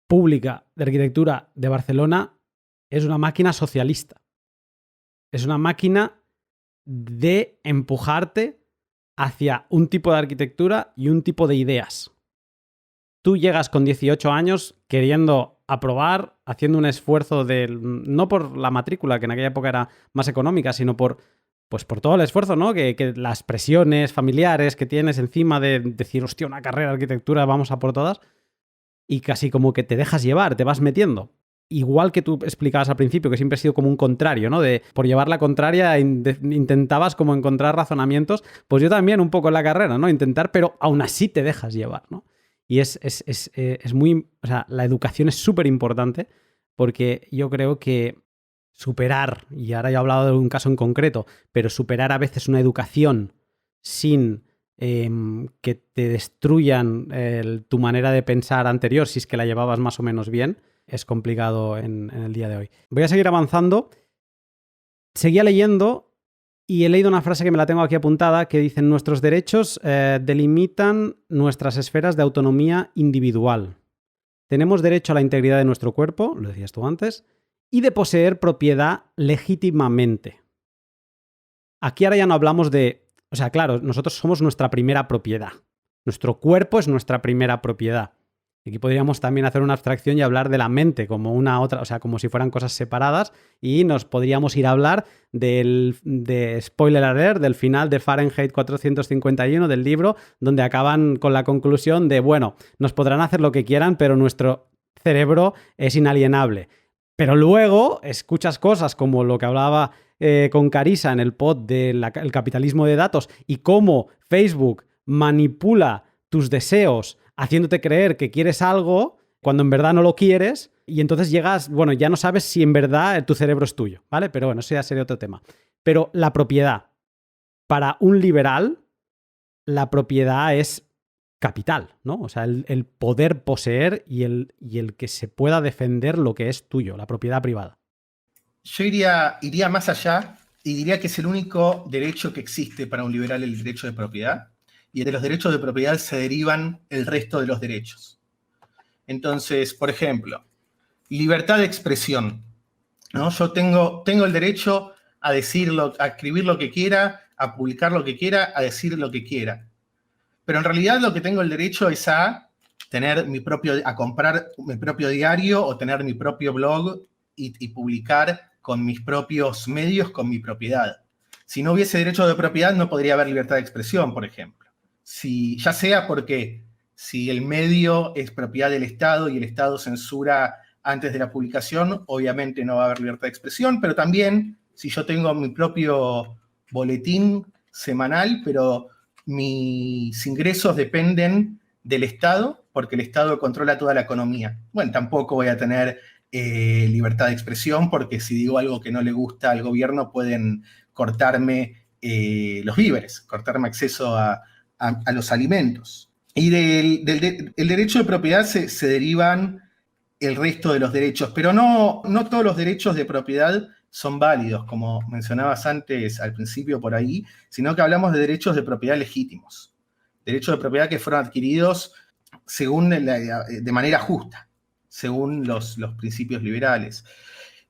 pública de arquitectura de Barcelona es una máquina socialista. Es una máquina de empujarte hacia un tipo de arquitectura y un tipo de ideas. Tú llegas con 18 años queriendo aprobar, haciendo un esfuerzo no por la matrícula, que en aquella época era más económica, sino por todo el esfuerzo, ¿no? Que las presiones familiares que tienes encima de decir, hostia, una carrera de arquitectura, vamos a por todas, y casi como que te dejas llevar, te vas metiendo. Igual que tú explicabas al principio, que siempre ha sido como un contrario, ¿no? Por llevar la contraria intentabas como encontrar razonamientos, pues yo también un poco en la carrera, ¿no? Intentar, pero aún así te dejas llevar, ¿no? Y es muy... O sea, la educación es súper importante porque yo creo que superar, y ahora ya he hablado de un caso en concreto, pero superar a veces una educación sin que te destruyan tu manera de pensar anterior, si es que la llevabas más o menos bien, es complicado en el día de hoy. Voy a seguir avanzando. Seguía leyendo y he leído una frase que me la tengo aquí apuntada que dice: nuestros derechos delimitan nuestras esferas de autonomía individual. Tenemos derecho a la integridad de nuestro cuerpo, lo decías tú antes, y de poseer propiedad legítimamente. Aquí ahora ya no hablamos de... O sea, claro, nosotros somos nuestra primera propiedad. Nuestro cuerpo es nuestra primera propiedad. Aquí podríamos también hacer una abstracción y hablar de la mente como una otra, o sea, como si fueran cosas separadas, y nos podríamos ir a hablar de spoiler alert, del final de Fahrenheit 451 del libro, donde acaban con la conclusión de, bueno, nos podrán hacer lo que quieran, pero nuestro cerebro es inalienable. Pero luego escuchas cosas como lo que hablaba con Carissa en el pod del capitalismo de datos y cómo Facebook manipula tus deseos haciéndote creer que quieres algo cuando en verdad no lo quieres, y entonces llegas, bueno, ya no sabes si en verdad tu cerebro es tuyo, ¿vale? Pero bueno, eso ya sería otro tema. Pero la propiedad, para un liberal, la propiedad es capital, ¿no? O sea, el poder poseer y el que se pueda defender lo que es tuyo, la propiedad privada. Yo iría más allá y diría que es el único derecho que existe para un liberal, el derecho de propiedad. Y de los derechos de propiedad se derivan el resto de los derechos. Entonces, por ejemplo, libertad de expresión, ¿no? Yo tengo el derecho a decirlo, a escribir lo que quiera, a publicar lo que quiera, a decir lo que quiera. Pero en realidad lo que tengo el derecho es a tener a comprar mi propio diario o tener mi propio blog y publicar con mis propios medios, con mi propiedad. Si no hubiese derecho de propiedad, no podría haber libertad de expresión, por ejemplo. Ya sea porque si el medio es propiedad del Estado y el Estado censura antes de la publicación, obviamente no va a haber libertad de expresión, pero también si yo tengo mi propio boletín semanal, pero mis ingresos dependen del Estado, porque el Estado controla toda la economía. Bueno, tampoco voy a tener libertad de expresión, porque si digo algo que no le gusta al gobierno, pueden cortarme los víveres, cortarme acceso a los alimentos. Y del derecho de propiedad se derivan el resto de los derechos, pero no todos los derechos de propiedad son válidos, como mencionabas antes al principio por ahí, sino que hablamos de derechos de propiedad legítimos, derechos de propiedad que fueron adquiridos de manera justa, según los principios liberales.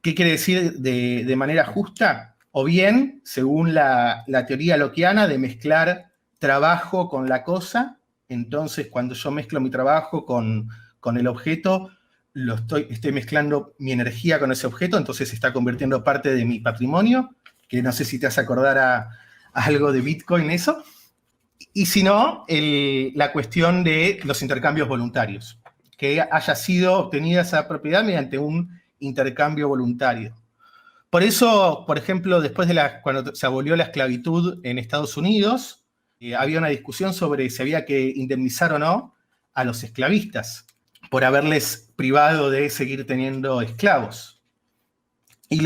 ¿Qué quiere decir de manera justa? O bien, según la teoría lockeana, de mezclar trabajo con la cosa. Entonces, cuando yo mezclo mi trabajo con el objeto, estoy mezclando mi energía con ese objeto, entonces se está convirtiendo parte de mi patrimonio, que no sé si te hace acordar a algo de Bitcoin eso. Y si no, la cuestión de los intercambios voluntarios, que haya sido obtenida esa propiedad mediante un intercambio voluntario. Por eso, por ejemplo, después cuando se abolió la esclavitud en Estados Unidos, había una discusión sobre si había que indemnizar o no a los esclavistas por haberles privado de seguir teniendo esclavos. Y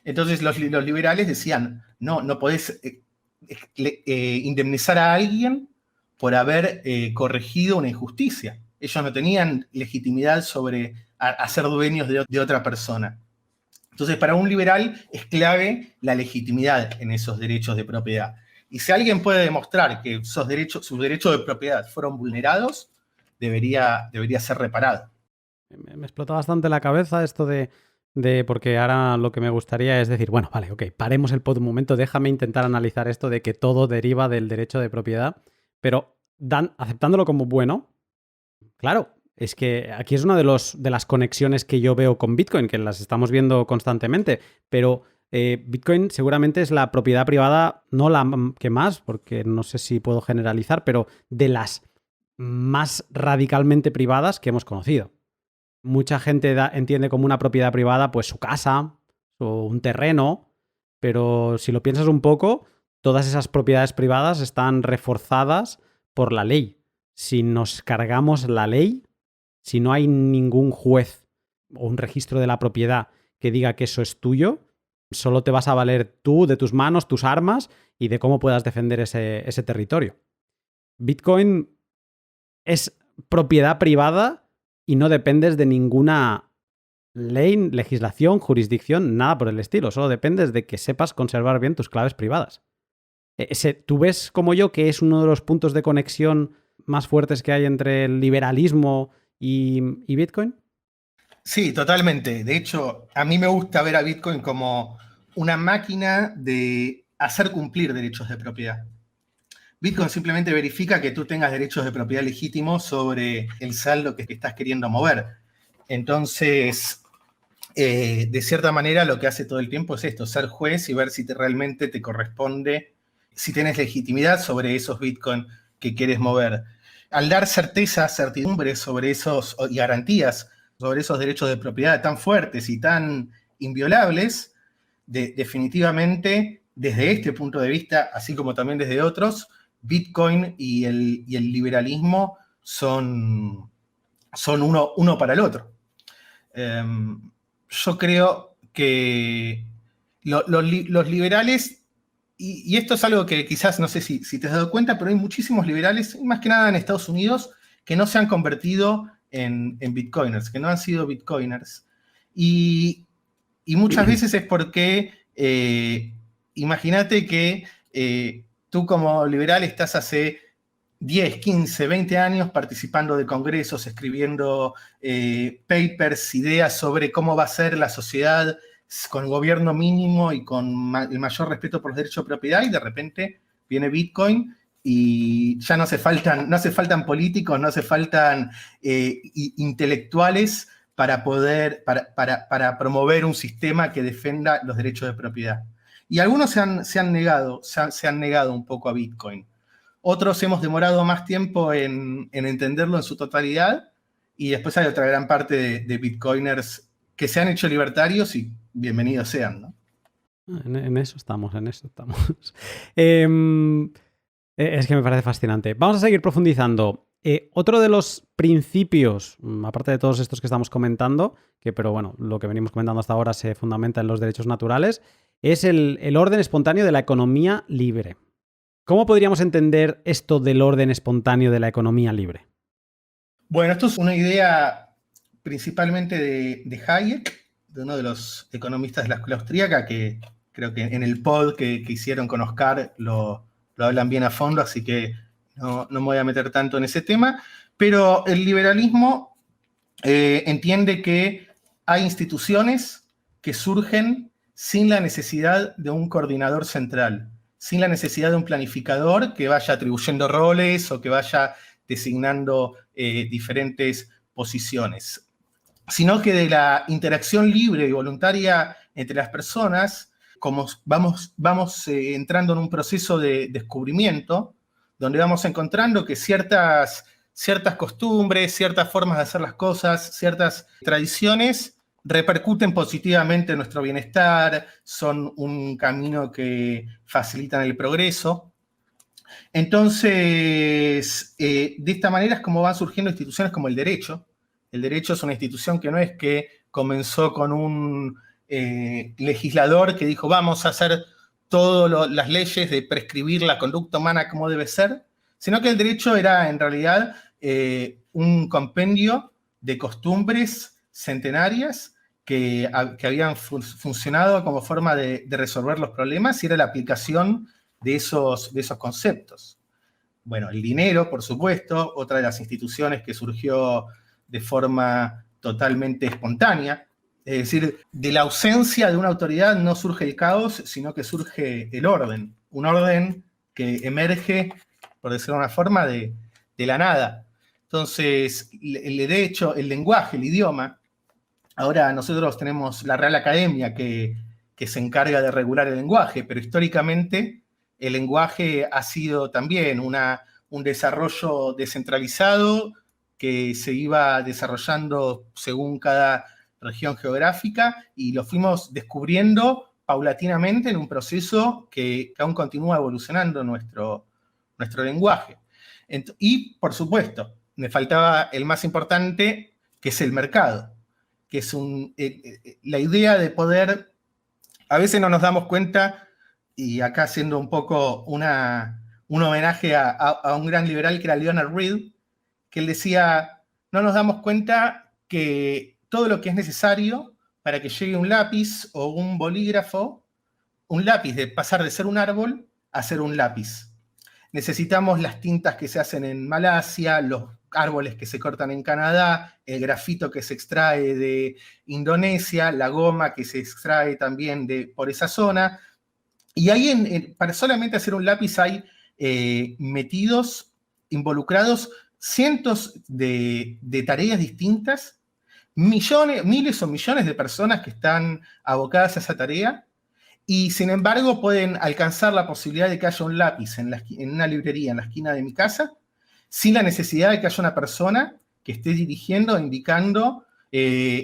entonces los liberales decían, no podés indemnizar a alguien por haber corregido una injusticia. Ellos no tenían legitimidad sobre ser dueños de otra persona. Entonces, para un liberal es clave la legitimidad en esos derechos de propiedad. Y si alguien puede demostrar que sus derechos de propiedad fueron vulnerados, debería ser reparado. Me explota bastante la cabeza esto de porque ahora lo que me gustaría es decir, bueno, vale, ok, paremos el pod un momento, déjame intentar analizar esto de que todo deriva del derecho de propiedad, pero aceptándolo como bueno, claro, es que aquí es una de las conexiones que yo veo con Bitcoin, que las estamos viendo constantemente, pero Bitcoin seguramente es la propiedad privada, no la que más, porque no sé si puedo generalizar, pero de las más radicalmente privadas que hemos conocido. Mucha gente entiende como una propiedad privada pues su casa o un terreno, pero si lo piensas un poco, todas esas propiedades privadas están reforzadas por la ley. Si nos cargamos la ley, si no hay ningún juez o un registro de la propiedad que diga que eso es tuyo, solo te vas a valer tú, de tus manos, tus armas y de cómo puedas defender ese territorio. Bitcoin es propiedad privada y no dependes de ninguna ley, legislación, jurisdicción, nada por el estilo. Solo dependes de que sepas conservar bien tus claves privadas. ¿Tú ves como yo que es uno de los puntos de conexión más fuertes que hay entre el liberalismo y Bitcoin? Sí, totalmente. De hecho, a mí me gusta ver a Bitcoin como una máquina de hacer cumplir derechos de propiedad. Bitcoin simplemente verifica que tú tengas derechos de propiedad legítimos sobre el saldo que estás queriendo mover. Entonces, de cierta manera, lo que hace todo el tiempo es esto, ser juez y ver si realmente te corresponde, si tienes legitimidad sobre esos Bitcoin que quieres mover. Al dar certidumbre sobre esos, y garantías sobre esos derechos de propiedad tan fuertes y tan inviolables, definitivamente, desde este punto de vista, así como también desde otros, Bitcoin y el liberalismo son uno para el otro. Yo creo que los liberales, y esto es algo que quizás, no sé si te has dado cuenta, pero hay muchísimos liberales, más que nada en Estados Unidos, que no se han convertido en bitcoiners, que no han sido bitcoiners. Y muchas veces es porque, imagínate que tú como liberal estás hace 10, 15, 20 años participando de congresos, escribiendo papers, ideas sobre cómo va a ser la sociedad con gobierno mínimo y con el mayor respeto por los derechos de propiedad, y de repente viene Bitcoin y ya no hace faltan políticos, no hace faltan intelectuales para promover un sistema que defenda los derechos de propiedad. Y algunos se han negado un poco a Bitcoin. Otros hemos demorado más tiempo en entenderlo en su totalidad, y después hay otra gran parte de bitcoiners que se han hecho libertarios y bienvenidos sean, ¿no? En eso estamos. Es que me parece fascinante. Vamos a seguir profundizando. Otro de los principios, aparte de todos estos que estamos comentando, pero bueno, lo que venimos comentando hasta ahora se fundamenta en los derechos naturales, es el orden espontáneo de la economía libre. ¿Cómo podríamos entender esto del orden espontáneo de la economía libre? Bueno, esto es una idea principalmente de Hayek, de uno de los economistas de la escuela austríaca, que creo que en el pod que hicieron con Oscar lo hablan bien a fondo, así que no me voy a meter tanto en ese tema. Pero el liberalismo entiende que hay instituciones que surgen sin la necesidad de un coordinador central, sin la necesidad de un planificador que vaya atribuyendo roles o que vaya designando diferentes posiciones, sino que de la interacción libre y voluntaria entre las personas, como vamos entrando en un proceso de descubrimiento, donde vamos encontrando que ciertas costumbres, ciertas formas de hacer las cosas, ciertas tradiciones repercuten positivamente en nuestro bienestar, son un camino que facilitan el progreso. Entonces, de esta manera es como van surgiendo instituciones como el derecho. El derecho es una institución que no es que comenzó con un legislador que dijo vamos a hacer todas las leyes de prescribir la conducta humana como debe ser, sino que el derecho era en realidad un compendio de costumbres centenarias que habían funcionado como forma de resolver los problemas y era la aplicación de esos conceptos. Bueno, el dinero, por supuesto, otra de las instituciones que surgió de forma totalmente espontánea. Es decir, de la ausencia de una autoridad no surge el caos, sino que surge el orden. Un orden que emerge, por decirlo de una forma, de la nada. Entonces, el derecho, el lenguaje, el idioma. Ahora nosotros tenemos la Real Academia que se encarga de regular el lenguaje, pero históricamente el lenguaje ha sido también un desarrollo descentralizado que se iba desarrollando según cada región geográfica y lo fuimos descubriendo paulatinamente en un proceso que aún continúa evolucionando nuestro lenguaje. Y, por supuesto, me faltaba el más importante, que es el mercado, que es la idea de poder, a veces no nos damos cuenta, y acá haciendo un poco un homenaje a un gran liberal que era Leonard Read, que él decía, no nos damos cuenta que todo lo que es necesario para que llegue un lápiz o un bolígrafo, un lápiz de pasar de ser un árbol a ser un lápiz. Necesitamos las tintas que se hacen en Malasia, los árboles que se cortan en Canadá, el grafito que se extrae de Indonesia, la goma que se extrae también por esa zona. Y ahí, para solamente hacer un lápiz, hay involucrados cientos de tareas distintas, miles o millones de personas que están abocadas a esa tarea, y sin embargo pueden alcanzar la posibilidad de que haya un lápiz en una librería en la esquina de mi casa, sin la necesidad de que haya una persona que esté dirigiendo, indicando,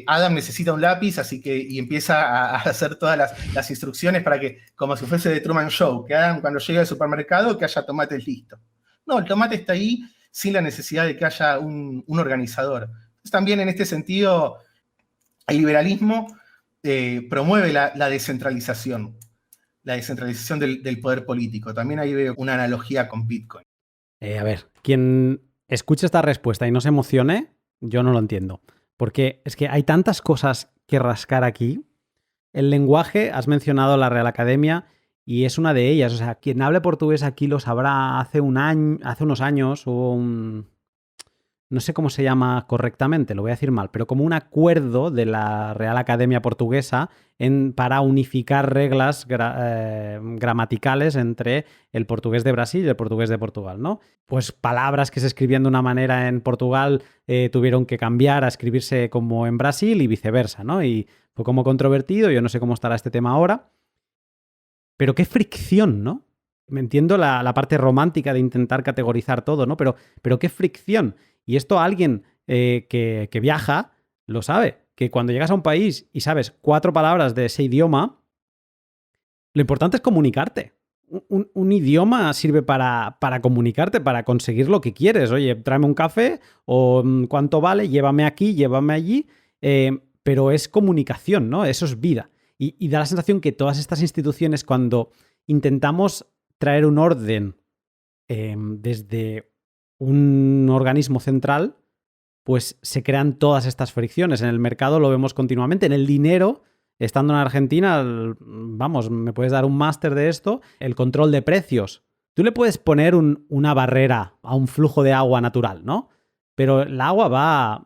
Adam necesita un lápiz, y empieza a hacer todas las instrucciones para que, como si fuese de Truman Show, que Adam cuando llegue al supermercado, que haya tomates listos. No, el tomate está ahí sin la necesidad de que haya un organizador. Entonces, también en este sentido, el liberalismo promueve la descentralización del poder político. También ahí veo una analogía con Bitcoin. A ver, quien escuche esta respuesta y no se emocione, yo no lo entiendo. Porque es que hay tantas cosas que rascar aquí. El lenguaje, has mencionado la Real Academia y es una de ellas. O sea, quien hable portugués aquí lo sabrá. Hace unos años hubo no sé cómo se llama correctamente, lo voy a decir mal, pero como un acuerdo de la Real Academia Portuguesa para unificar reglas gramaticales entre el portugués de Brasil y el portugués de Portugal, ¿no? Pues palabras que se escribían de una manera en Portugal tuvieron que cambiar a escribirse como en Brasil y viceversa, ¿no? Y fue como controvertido, yo no sé cómo estará este tema ahora, pero qué fricción, ¿no? Me entiendo la parte romántica de intentar categorizar todo, ¿no? Pero qué fricción. Y esto alguien que viaja lo sabe, que cuando llegas a un país y sabes 4 palabras de ese idioma, lo importante es comunicarte. Un idioma sirve para comunicarte, para conseguir lo que quieres. Oye, tráeme un café o cuánto vale, llévame aquí, llévame allí. Pero es comunicación, ¿no? Eso es vida. Y da la sensación que todas estas instituciones, cuando intentamos traer un orden desde un organismo central, pues se crean todas estas fricciones. En el mercado lo vemos continuamente. En el dinero, estando en Argentina, vamos, me puedes dar un máster de esto, el control de precios. Tú le puedes poner una barrera a un flujo de agua natural, ¿no? Pero el agua va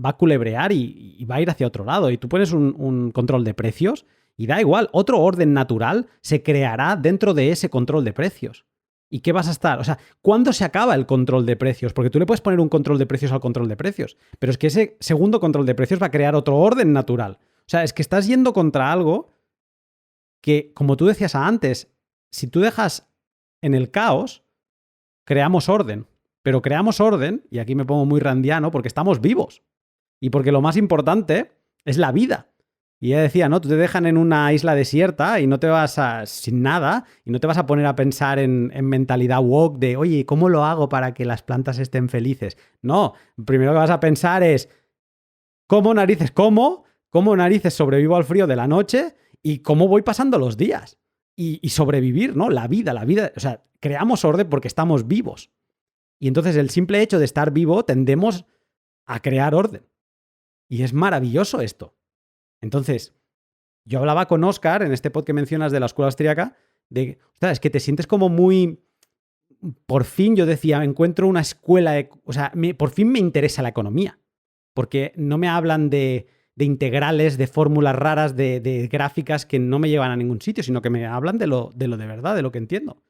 a culebrear y va a ir hacia otro lado. Y tú pones un control de precios y da igual, otro orden natural se creará dentro de ese control de precios. ¿Y qué vas a estar? O sea, ¿cuándo se acaba el control de precios? Porque tú le puedes poner un control de precios al control de precios, pero es que ese segundo control de precios va a crear otro orden natural. O sea, es que estás yendo contra algo que, como tú decías antes, si tú dejas en el caos, creamos orden. Pero creamos orden, y aquí me pongo muy randiano, porque estamos vivos. Y porque lo más importante es la vida. Y ella decía, ¿no? Tú te dejan en una isla desierta y no te vas sin nada y no te vas a poner a pensar en mentalidad woke de, oye, ¿cómo lo hago para que las plantas estén felices? No, primero que vas a pensar es, ¿cómo narices sobrevivo al frío de la noche y cómo voy pasando los días? Y sobrevivir, ¿no? La vida, o sea, creamos orden porque estamos vivos. Y entonces el simple hecho de estar vivo tendemos a crear orden. Y es maravilloso esto. Entonces, yo hablaba con Óscar en este pod que mencionas de la escuela austríaca, de, ostras, es que te sientes como muy... Por fin, yo decía, encuentro una escuela... O sea, por fin me interesa la economía. Porque no me hablan de integrales, de fórmulas raras, de gráficas que no me llevan a ningún sitio, sino que me hablan de lo de verdad, de lo que entiendo.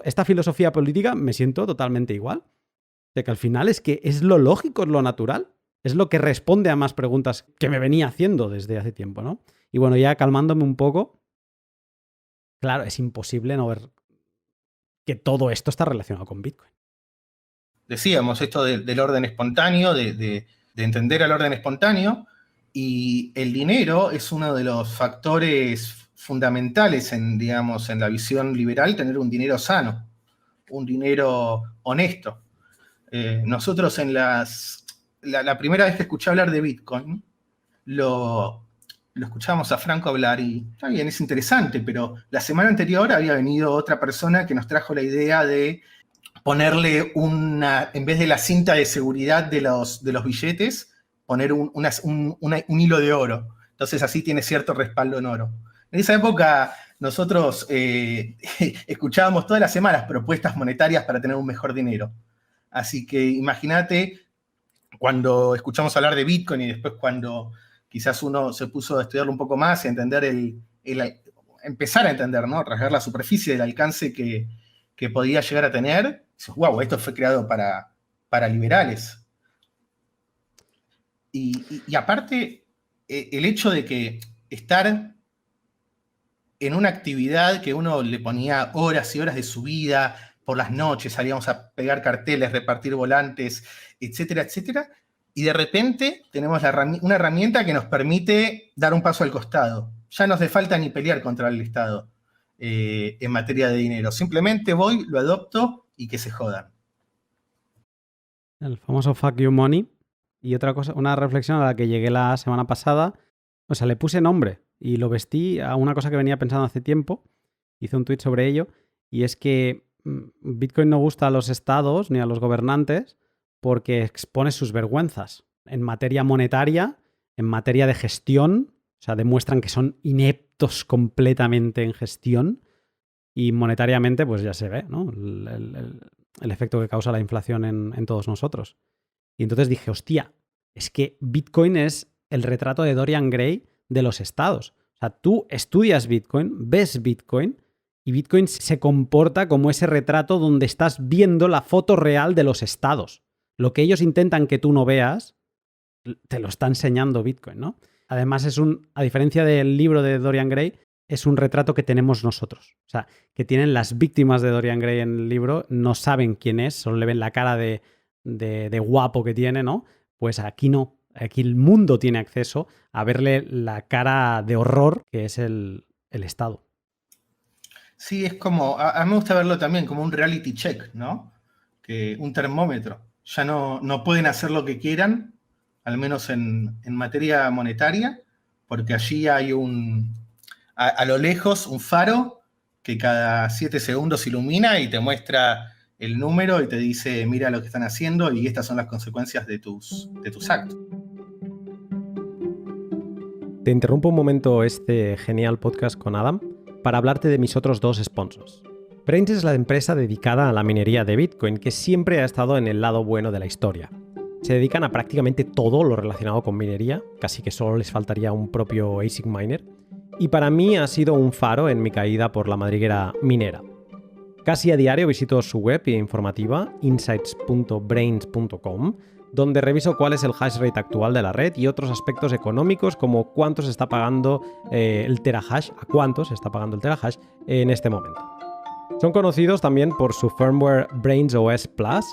Esta filosofía política me siento totalmente igual. De que al final es que es lo lógico, es lo natural. Es lo que responde a más preguntas que me venía haciendo desde hace tiempo, ¿no? Y bueno, ya calmándome un poco, claro, es imposible no ver que todo esto está relacionado con Bitcoin. Decíamos esto del orden espontáneo, de entender al orden espontáneo, y el dinero es uno de los factores fundamentales digamos, en la visión liberal, tener un dinero sano, un dinero honesto. Nosotros la primera vez que escuché hablar de Bitcoin, lo escuchamos a Franco hablar y está bien, es interesante, pero la semana anterior había venido otra persona que nos trajo la idea de ponerle en vez de la cinta de seguridad de los billetes, poner un hilo de oro. Entonces así tiene cierto respaldo en oro. En esa época nosotros escuchábamos todas las semanas propuestas monetarias para tener un mejor dinero. Así que imagínate cuando escuchamos hablar de Bitcoin y después cuando quizás uno se puso a estudiarlo un poco más y a entender empezar a entender, ¿no? Rasgar la superficie del alcance que podía llegar a tener, dices, wow, esto fue creado para liberales. Y aparte, el hecho de que estar en una actividad que uno le ponía horas y horas de su vida, por las noches salíamos a pegar carteles, repartir volantes, etcétera, etcétera, y de repente tenemos una herramienta que nos permite dar un paso al costado. Ya no hace falta ni pelear contra el Estado en materia de dinero. Simplemente voy, lo adopto y que se jodan. El famoso fuck you money. Y otra cosa, una reflexión a la que llegué la semana pasada, o sea, le puse nombre y lo vestí a una cosa que venía pensando hace tiempo. Hice un tweet sobre ello y es que Bitcoin no gusta a los estados ni a los gobernantes porque expone sus vergüenzas en materia monetaria, en materia de gestión, o sea, demuestran que son ineptos completamente en gestión y monetariamente, pues ya se ve, ¿no? El efecto que causa la inflación en todos nosotros. Y entonces dije, hostia, es que Bitcoin es el retrato de Dorian Gray de los estados. O sea, tú estudias Bitcoin, ves Bitcoin y Bitcoin se comporta como ese retrato donde estás viendo la foto real de los estados. Lo que ellos intentan que tú no veas, te lo está enseñando Bitcoin, ¿no? Además, a diferencia del libro de Dorian Gray, es un retrato que tenemos nosotros. O sea, que tienen las víctimas de Dorian Gray en el libro, no saben quién es, solo le ven la cara de guapo que tiene, ¿no? Pues aquí no. Aquí el mundo tiene acceso a verle la cara de horror que es el Estado. Sí, es como, a mí me gusta verlo también como un reality check, ¿no? Un termómetro. Ya no pueden hacer lo que quieran, al menos en materia monetaria, porque allí hay a lo lejos un faro que cada 7 segundos ilumina y te muestra el número y te dice, mira lo que están haciendo y estas son las consecuencias de tus actos. Te interrumpo un momento este genial podcast con Adam para hablarte de mis otros 2 sponsors. Braiins es la empresa dedicada a la minería de Bitcoin que siempre ha estado en el lado bueno de la historia. Se dedican a prácticamente todo lo relacionado con minería, casi que solo les faltaría un propio ASIC miner, y para mí ha sido un faro en mi caída por la madriguera minera. Casi a diario visito su web informativa, insights.braiins.com, donde reviso cuál es el hash rate actual de la red y otros aspectos económicos como cuánto se está pagando el terahash, a cuánto se está pagando el terahash en este momento. Son conocidos también por su firmware Braiins OS Plus,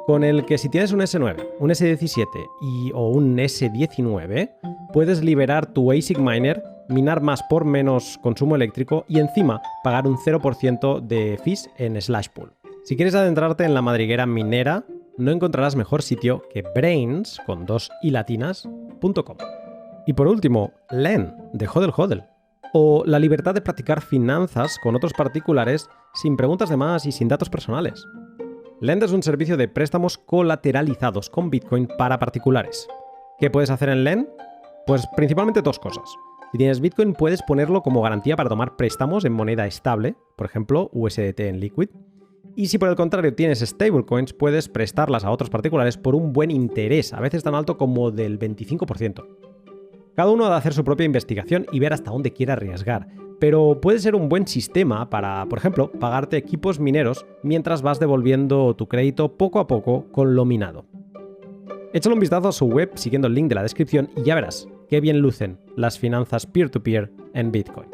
con el que si tienes un S9, un S17 o un S19, puedes liberar tu ASIC miner, minar más por menos consumo eléctrico y encima pagar un 0% de fees en Slashpool. Si quieres adentrarte en la madriguera minera, no encontrarás mejor sitio que brains, con 2 i latinas.com. Y por último, Len, de Hodl Hodl. O la libertad de practicar finanzas con otros particulares sin preguntas de más y sin datos personales. Lend es un servicio de préstamos colateralizados con Bitcoin para particulares. ¿Qué puedes hacer en Lend? Pues principalmente dos cosas. Si tienes Bitcoin, puedes ponerlo como garantía para tomar préstamos en moneda estable, por ejemplo, USDT en Liquid. Y si por el contrario tienes stablecoins, puedes prestarlas a otros particulares por un buen interés, a veces tan alto como del 25%. Cada uno ha de hacer su propia investigación y ver hasta dónde quiere arriesgar, pero puede ser un buen sistema para, por ejemplo, pagarte equipos mineros mientras vas devolviendo tu crédito poco a poco con lo minado. Échale un vistazo a su web siguiendo el link de la descripción y ya verás qué bien lucen las finanzas peer-to-peer en Bitcoin.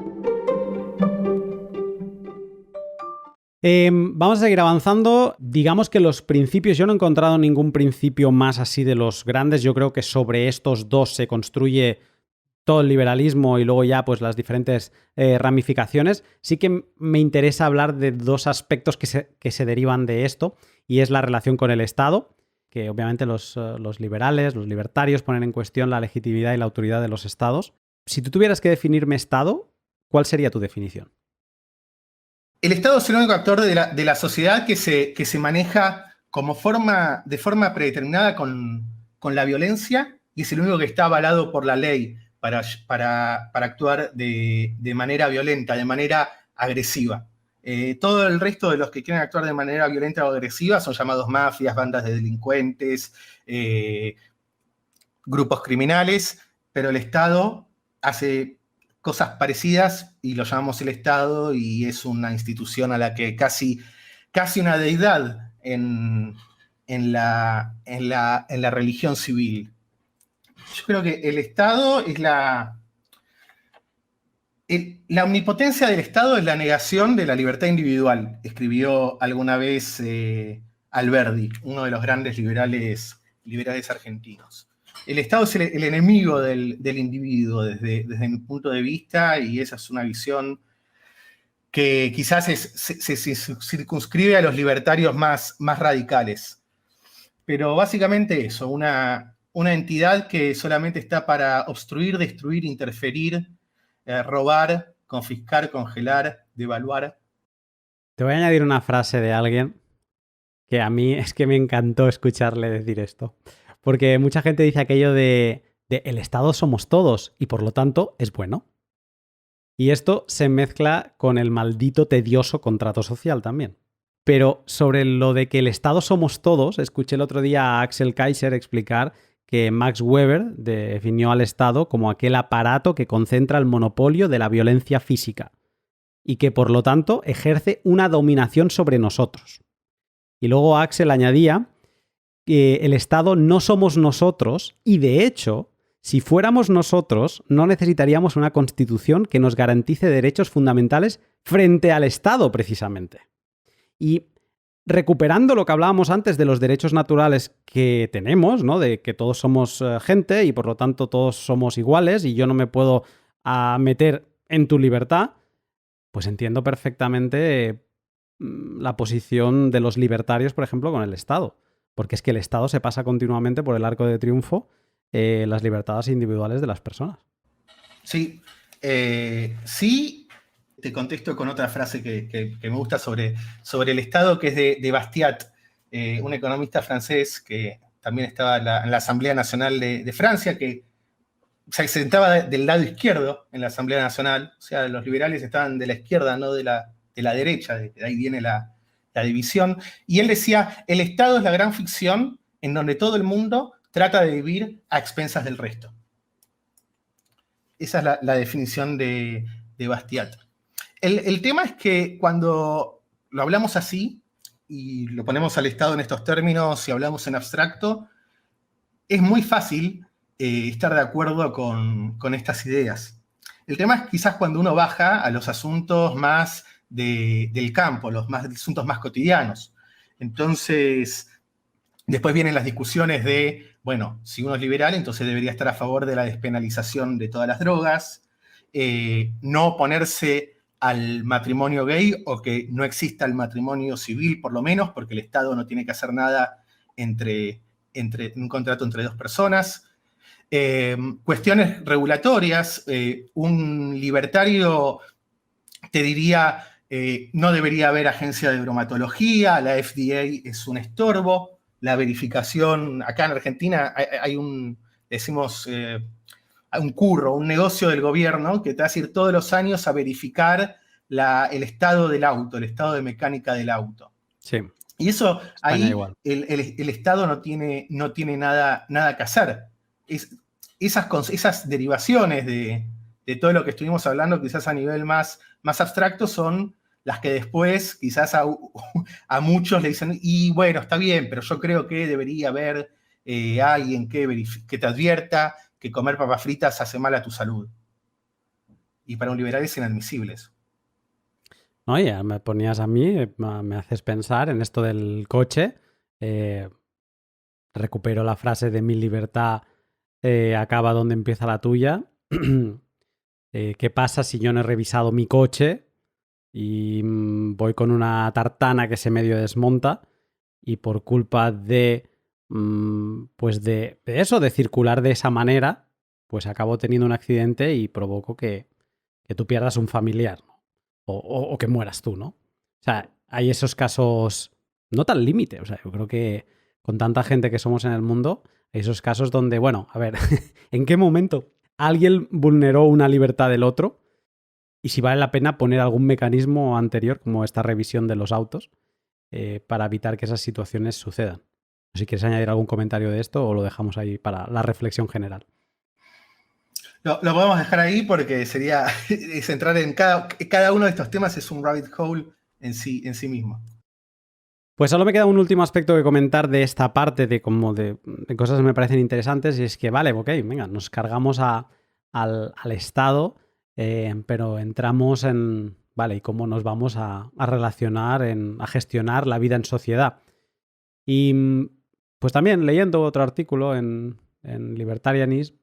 Vamos a seguir avanzando. Digamos que los principios, yo no he encontrado ningún principio más así de los grandes. Yo creo que sobre estos dos se construye todo el liberalismo y luego ya pues las diferentes ramificaciones. Sí que me interesa hablar de dos aspectos que se derivan de esto, y es la relación con el Estado, que obviamente los liberales, los libertarios ponen en cuestión la legitimidad y la autoridad de los estados. Si tú tuvieras que definirme Estado, ¿cuál sería tu definición? El Estado es el único actor de la sociedad que se maneja de forma predeterminada con la violencia, y es el único que está avalado por la ley para actuar de manera violenta, de manera agresiva. Todo el resto de los que quieren actuar de manera violenta o agresiva son llamados mafias, bandas de delincuentes, grupos criminales, pero el Estado hace cosas parecidas y lo llamamos el Estado, y es una institución a la que casi una deidad en la religión civil. Yo creo que el Estado es la omnipotencia del Estado es la negación de la libertad individual, escribió alguna vez Alberdi, uno de los grandes liberales argentinos. El Estado es el enemigo del individuo desde mi punto de vista, y esa es una visión que quizás se circunscribe a los libertarios más radicales. Pero básicamente eso, una entidad que solamente está para obstruir, destruir, interferir, robar, confiscar, congelar, devaluar. Te voy a añadir una frase de alguien que a mí es que me encantó escucharle decir esto. Porque mucha gente dice aquello de el Estado somos todos y por lo tanto es bueno. Y esto se mezcla con el maldito tedioso contrato social también. Pero sobre lo de que el Estado somos todos, escuché el otro día a Axel Kaiser explicar que Max Weber definió al Estado como aquel aparato que concentra el monopolio de la violencia física y que por lo tanto ejerce una dominación sobre nosotros. Y luego Axel añadía que el Estado no somos nosotros y, de hecho, si fuéramos nosotros, no necesitaríamos una constitución que nos garantice derechos fundamentales frente al Estado, precisamente. Y recuperando lo que hablábamos antes de los derechos naturales que tenemos, ¿no? De que todos somos gente y por lo tanto todos somos iguales y yo no me puedo meter en tu libertad, pues entiendo perfectamente la posición de los libertarios, por ejemplo, con el Estado. Porque es que el Estado se pasa continuamente por el arco de triunfo las libertades individuales de las personas. Sí, sí. Te contesto con otra frase que me gusta sobre el Estado, que es de Bastiat, un economista francés que también estaba en la Asamblea Nacional de Francia, que se sentaba del lado izquierdo en la Asamblea Nacional. O sea, los liberales estaban de la izquierda, no de la derecha, de ahí viene la división. Y él decía, el Estado es la gran ficción en donde todo el mundo trata de vivir a expensas del resto. Esa es la definición de Bastiat. El tema es que cuando lo hablamos así y lo ponemos al Estado en estos términos y hablamos en abstracto, es muy fácil estar de acuerdo con estas ideas. El tema es quizás cuando uno baja a los asuntos más del campo, los asuntos más cotidianos. Entonces, Después vienen las discusiones de, bueno, si uno es liberal, entonces debería estar a favor de la despenalización de todas las drogas, no oponerse al matrimonio gay o que no exista el matrimonio civil, por lo menos, porque el Estado no tiene que hacer nada entre un contrato entre dos personas. Cuestiones regulatorias, un libertario te diría, no debería haber agencia de bromatología, la FDA es un estorbo, la verificación, acá en Argentina hay un, decimos, un curro, un negocio del gobierno que te hace ir todos los años a verificar el estado del auto, el estado de mecánica del auto. Sí. Y eso, España ahí igual. el Estado no tiene nada que hacer. Esas derivaciones de todo lo que estuvimos hablando, quizás a nivel más abstracto, son las que después quizás a muchos le dicen, y bueno, está bien, pero yo creo que debería haber alguien que te advierta que comer papas fritas hace mal a tu salud. Y para un liberal es inadmisible eso. No, ya me ponías a mí, me haces pensar en esto del coche. Recupero la frase de mi libertad acaba donde empieza la tuya. ¿Qué pasa si yo no he revisado mi coche y voy con una tartana que se medio desmonta y por culpa de pues de eso, de circular de esa manera, pues acabo teniendo un accidente y provoco que tú pierdas un familiar, ¿no? O que mueras tú, ¿no? O sea, hay esos casos no tan límite. O sea, yo creo que con tanta gente que somos en el mundo, hay esos casos donde, bueno, a ver, ¿en qué momento alguien vulneró una libertad del otro? Y si vale la pena poner algún mecanismo anterior, como esta revisión de los autos, para evitar que esas situaciones sucedan. Si quieres añadir algún comentario de esto o lo dejamos ahí para la reflexión general. Lo podemos dejar ahí porque es entrar en cada uno de estos temas, es un rabbit hole en sí mismo. Pues solo me queda un último aspecto que comentar de esta parte de cosas que me parecen interesantes, y es que, vale, ok, venga, nos cargamos al Estado, pero entramos en, vale, ¿y cómo nos vamos a relacionar, a gestionar la vida en sociedad? Y pues también leyendo otro artículo en Libertarianism,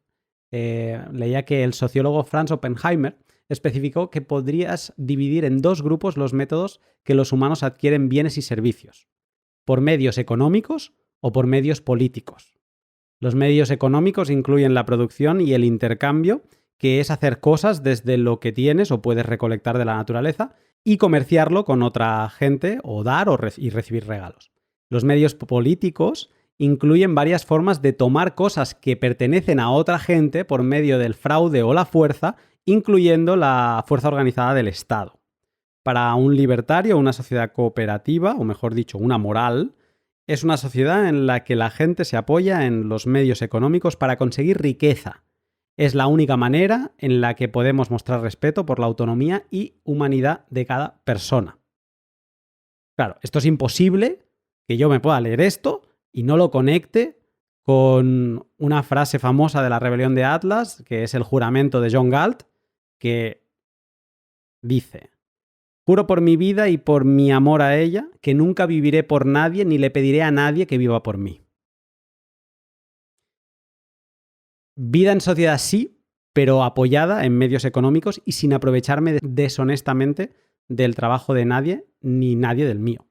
leía que el sociólogo Franz Oppenheimer especificó que podrías dividir en dos grupos los métodos que los humanos adquieren bienes y servicios, por medios económicos o por medios políticos. Los medios económicos incluyen la producción y el intercambio, que es hacer cosas desde lo que tienes o puedes recolectar de la naturaleza y comerciarlo con otra gente o dar y recibir regalos. Los medios políticos incluyen varias formas de tomar cosas que pertenecen a otra gente por medio del fraude o la fuerza, incluyendo la fuerza organizada del Estado. Para un libertario, una sociedad cooperativa, o mejor dicho, una moral, es una sociedad en la que la gente se apoya en los medios económicos para conseguir riqueza. Es la única manera en la que podemos mostrar respeto por la autonomía y humanidad de cada persona. Claro, esto es imposible que yo me pueda leer esto y no lo conecte con una frase famosa de la rebelión de Atlas, que es el juramento de John Galt, que dice: juro por mi vida y por mi amor a ella, que nunca viviré por nadie ni le pediré a nadie que viva por mí. Vida en sociedad sí, pero apoyada en medios económicos y sin aprovecharme deshonestamente del trabajo de nadie, ni nadie del mío.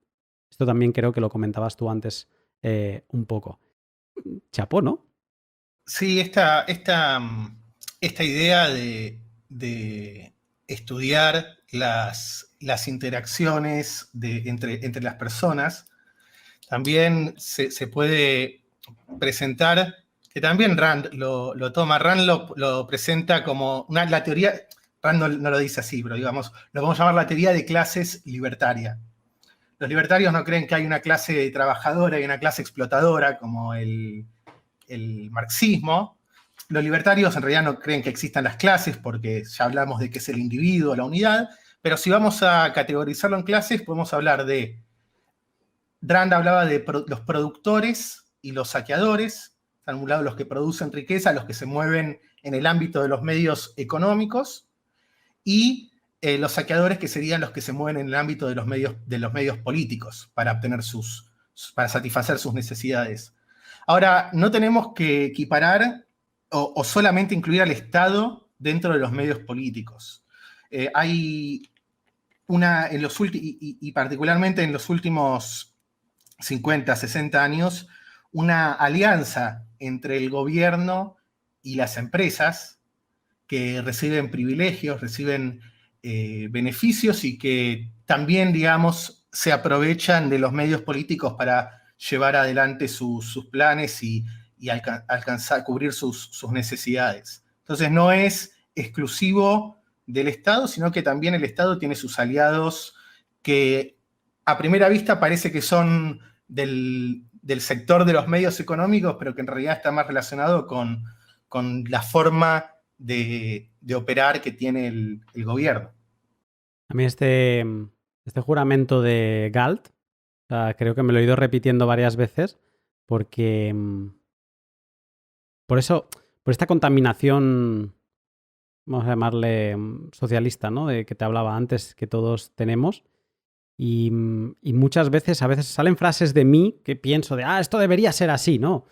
Esto también creo que lo comentabas tú antes un poco. Chapó, ¿no? Sí, esta idea de estudiar las interacciones entre las personas también se puede presentar, que también Rand lo toma. Rand lo presenta como la teoría, Rand no lo dice así, pero digamos, lo vamos a llamar la teoría de clases libertaria. Los libertarios no creen que hay una clase trabajadora y una clase explotadora como el marxismo. Los libertarios en realidad no creen que existan las clases porque ya hablamos de qué es el individuo, la unidad, pero si vamos a categorizarlo en clases, podemos hablar de... Rand hablaba de los productores y los saqueadores. Están a un lado los que producen riqueza, los que se mueven en el ámbito de los medios económicos, y los saqueadores, que serían los que se mueven en el ámbito de los medios políticos para obtener sus para satisfacer sus necesidades. Ahora, no tenemos que equiparar o solamente incluir al Estado dentro de los medios políticos. Hay y particularmente en los últimos 50, 60 años, una alianza entre el gobierno y las empresas que reciben privilegios, reciben beneficios y que también, digamos, se aprovechan de los medios políticos para llevar adelante sus planes y alcanzar, cubrir sus necesidades. Entonces no es exclusivo del Estado, sino que también el Estado tiene sus aliados que a primera vista parece que son del sector de los medios económicos, pero que en realidad está más relacionado con la forma de operar que tiene el gobierno. A mí este juramento de Galt, o sea, creo que me lo he ido repitiendo varias veces, porque por esta contaminación, vamos a llamarle socialista, ¿no? De que te hablaba antes, que todos tenemos. Y muchas veces, a veces salen frases de mí que pienso de, esto debería ser así, ¿no?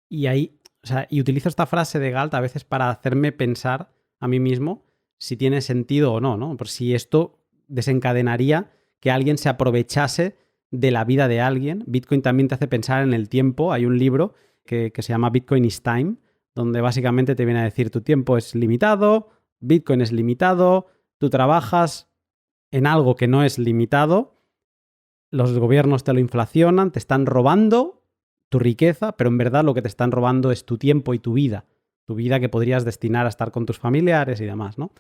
Y ahí, o sea, y utilizo esta frase de Galt a veces para hacerme pensar a mí mismo si tiene sentido o no, ¿no? Por si esto desencadenaría que alguien se aprovechase de la vida de alguien. Bitcoin también te hace pensar en el tiempo. Hay un libro que se llama Bitcoin is Time, donde básicamente te viene a decir tu tiempo es limitado, Bitcoin es limitado, tú trabajas en algo que no es limitado, los gobiernos te lo inflacionan, te están robando tu riqueza, pero en verdad lo que te están robando es tu tiempo y tu vida que podrías destinar a estar con tus familiares y demás, ¿no?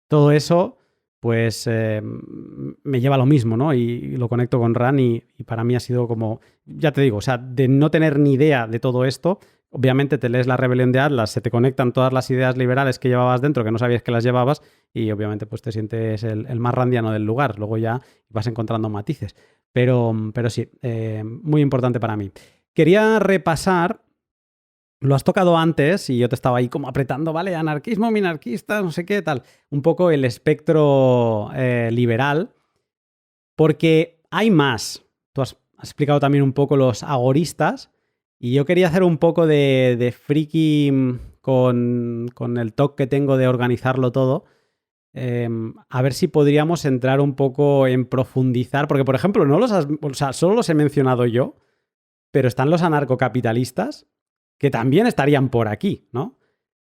Todo eso, pues, me lleva a lo mismo, ¿no? Y lo conecto con Ran y para mí ha sido como, ya te digo, o sea, de no tener ni idea de todo esto, obviamente te lees La Rebelión de Atlas, se te conectan todas las ideas liberales que llevabas dentro, que no sabías que las llevabas, y obviamente pues te sientes el más randiano del lugar. Luego ya vas encontrando matices. Pero sí, muy importante para mí. Quería repasar, lo has tocado antes y yo te estaba ahí como apretando, ¿vale? Anarquismo, minarquista, no sé qué, tal. Un poco el espectro liberal, porque hay más. Tú has explicado también un poco los agoristas, y yo quería hacer un poco de friki con el toque que tengo de organizarlo todo. A ver si podríamos entrar un poco en profundizar, porque por ejemplo, solo los he mencionado yo, pero están los anarcocapitalistas que también estarían por aquí, ¿no?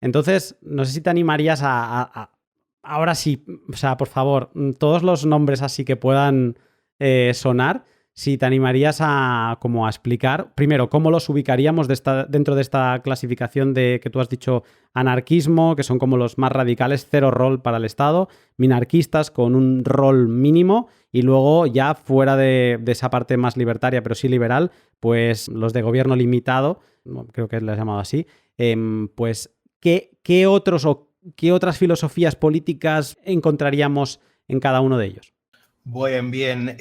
Entonces, no sé si te animarías ahora sí, o sea, por favor, todos los nombres así que puedan sonar, si te animarías a explicar, primero, cómo los ubicaríamos dentro de esta clasificación de que tú has dicho anarquismo, que son como los más radicales, cero rol para el Estado, minarquistas con un rol mínimo, y luego ya fuera de esa parte más libertaria, pero sí liberal, pues los de gobierno limitado, creo que les he llamado así, pues ¿qué otras filosofías políticas encontraríamos en cada uno de ellos? Bien.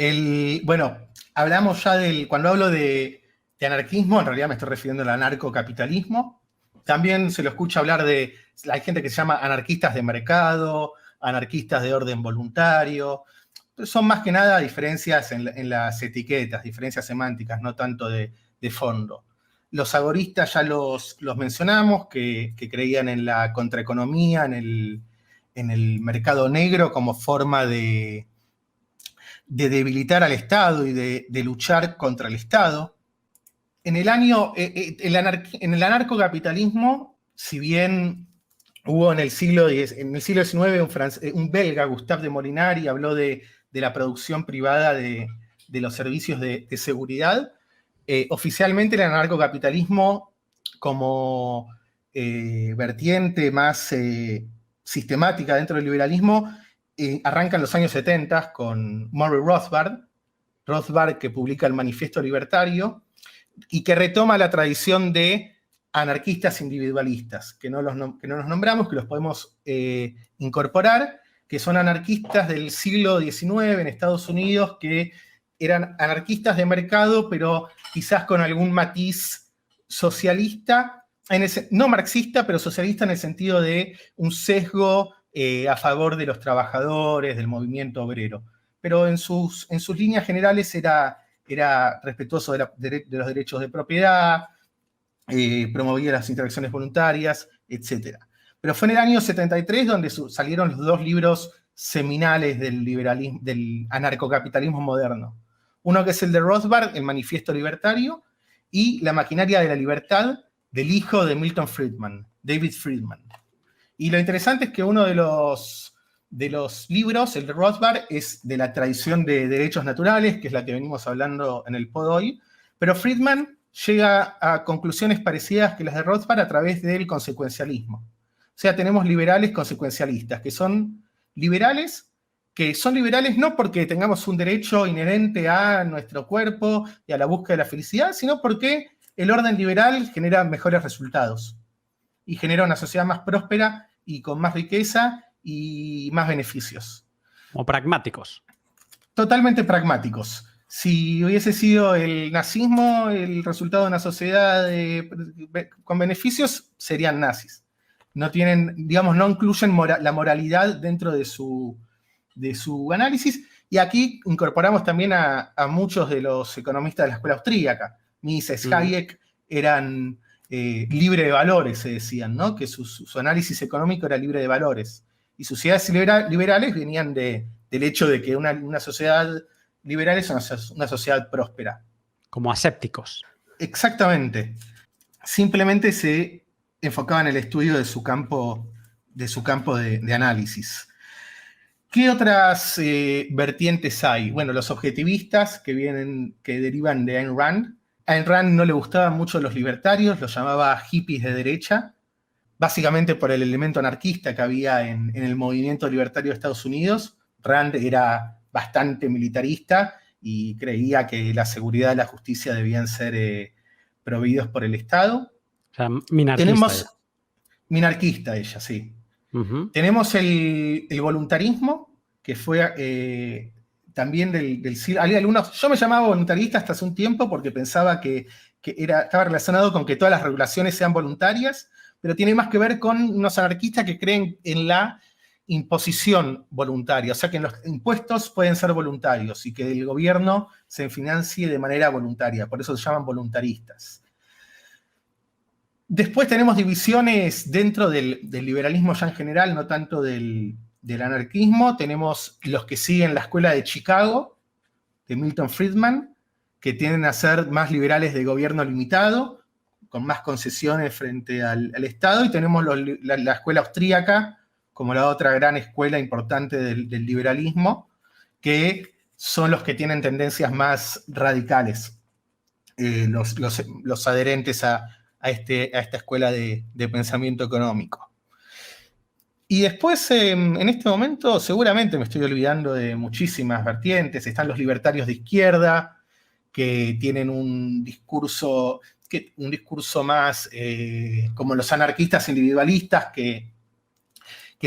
Bueno, hablamos ya cuando hablo de anarquismo, en realidad me estoy refiriendo al anarcocapitalismo. También se lo escucha hablar hay gente que se llama anarquistas de mercado, anarquistas de orden voluntario. Son más que nada diferencias en las etiquetas, diferencias semánticas, no tanto de fondo. Los agoristas ya los mencionamos, que creían en la contraeconomía, en el mercado negro como forma de debilitar al Estado y de luchar contra el Estado. En el anarcocapitalismo, si bien hubo en el siglo XIX un belga, Gustave de Molinari, habló de la producción privada de los servicios de seguridad, oficialmente el anarcocapitalismo como vertiente más sistemática dentro del liberalismo arranca en los años 70 con Murray Rothbard, que publica el Manifiesto Libertario y que retoma la tradición de anarquistas individualistas, que no nos nombramos, que los podemos incorporar, que son anarquistas del siglo XIX en Estados Unidos, que eran anarquistas de mercado, pero quizás con algún matiz socialista, no marxista, pero socialista en el sentido de un sesgo a favor de los trabajadores, del movimiento obrero. Pero en sus líneas generales era era respetuoso de los derechos de propiedad, promovía las interacciones voluntarias, etc. Pero fue en el año 73 donde salieron los dos libros seminales del anarcocapitalismo moderno. Uno que es el de Rothbard, el Manifiesto Libertario, y La Maquinaria de la Libertad, del hijo de Milton Friedman, David Friedman. Y lo interesante es que uno de los libros, el de Rothbard, es de la tradición de derechos naturales, que es la que venimos hablando en el pod hoy, pero Friedman llega a conclusiones parecidas que las de Rothbard a través del consecuencialismo. O sea, tenemos liberales consecuencialistas, que son liberales no porque tengamos un derecho inherente a nuestro cuerpo y a la búsqueda de la felicidad, sino porque el orden liberal genera mejores resultados y genera una sociedad más próspera y con más riqueza y más beneficios. O pragmáticos. Totalmente pragmáticos. Si hubiese sido el nazismo el resultado de una sociedad con beneficios, serían nazis. No tienen, digamos, no incluyen la moralidad dentro de su análisis. Y aquí incorporamos también a muchos de los economistas de la escuela austríaca. Mises, Hayek eran libre de valores, se decían, ¿no? Que su análisis económico era libre de valores. Y sus ideas liberales venían del hecho de que una sociedad liberal es una sociedad próspera. Como asépticos. Exactamente. Simplemente se enfocaba en el estudio de su campo de análisis. ¿Qué otras vertientes hay? Bueno, los objetivistas que derivan de Ayn Rand. A Ayn Rand no le gustaban mucho los libertarios, los llamaba hippies de derecha, básicamente por el elemento anarquista que había en el movimiento libertario de Estados Unidos. Rand era bastante militarista y creía que la seguridad y la justicia debían ser proveídos por el Estado. O sea, minarquista. Minarquista ella, sí. Uh-huh. Tenemos el voluntarismo, que fue también del siglo. Yo me llamaba voluntarista hasta hace un tiempo porque pensaba que estaba relacionado con que todas las regulaciones sean voluntarias, pero tiene más que ver con unos anarquistas que creen en la imposición voluntaria, o sea que los impuestos pueden ser voluntarios y que el gobierno se financie de manera voluntaria, por eso se llaman voluntaristas. Después tenemos divisiones dentro del liberalismo ya en general, no tanto del anarquismo. Tenemos los que siguen la escuela de Chicago, de Milton Friedman, que tienden a ser más liberales de gobierno limitado, con más concesiones frente al Estado, y tenemos la escuela austríaca, como la otra gran escuela importante del liberalismo, que son los que tienen tendencias más radicales, los adherentes a esta escuela de pensamiento económico. Y después, en este momento, seguramente me estoy olvidando de muchísimas vertientes. Están los libertarios de izquierda, que tienen un discurso más como los anarquistas individualistas, que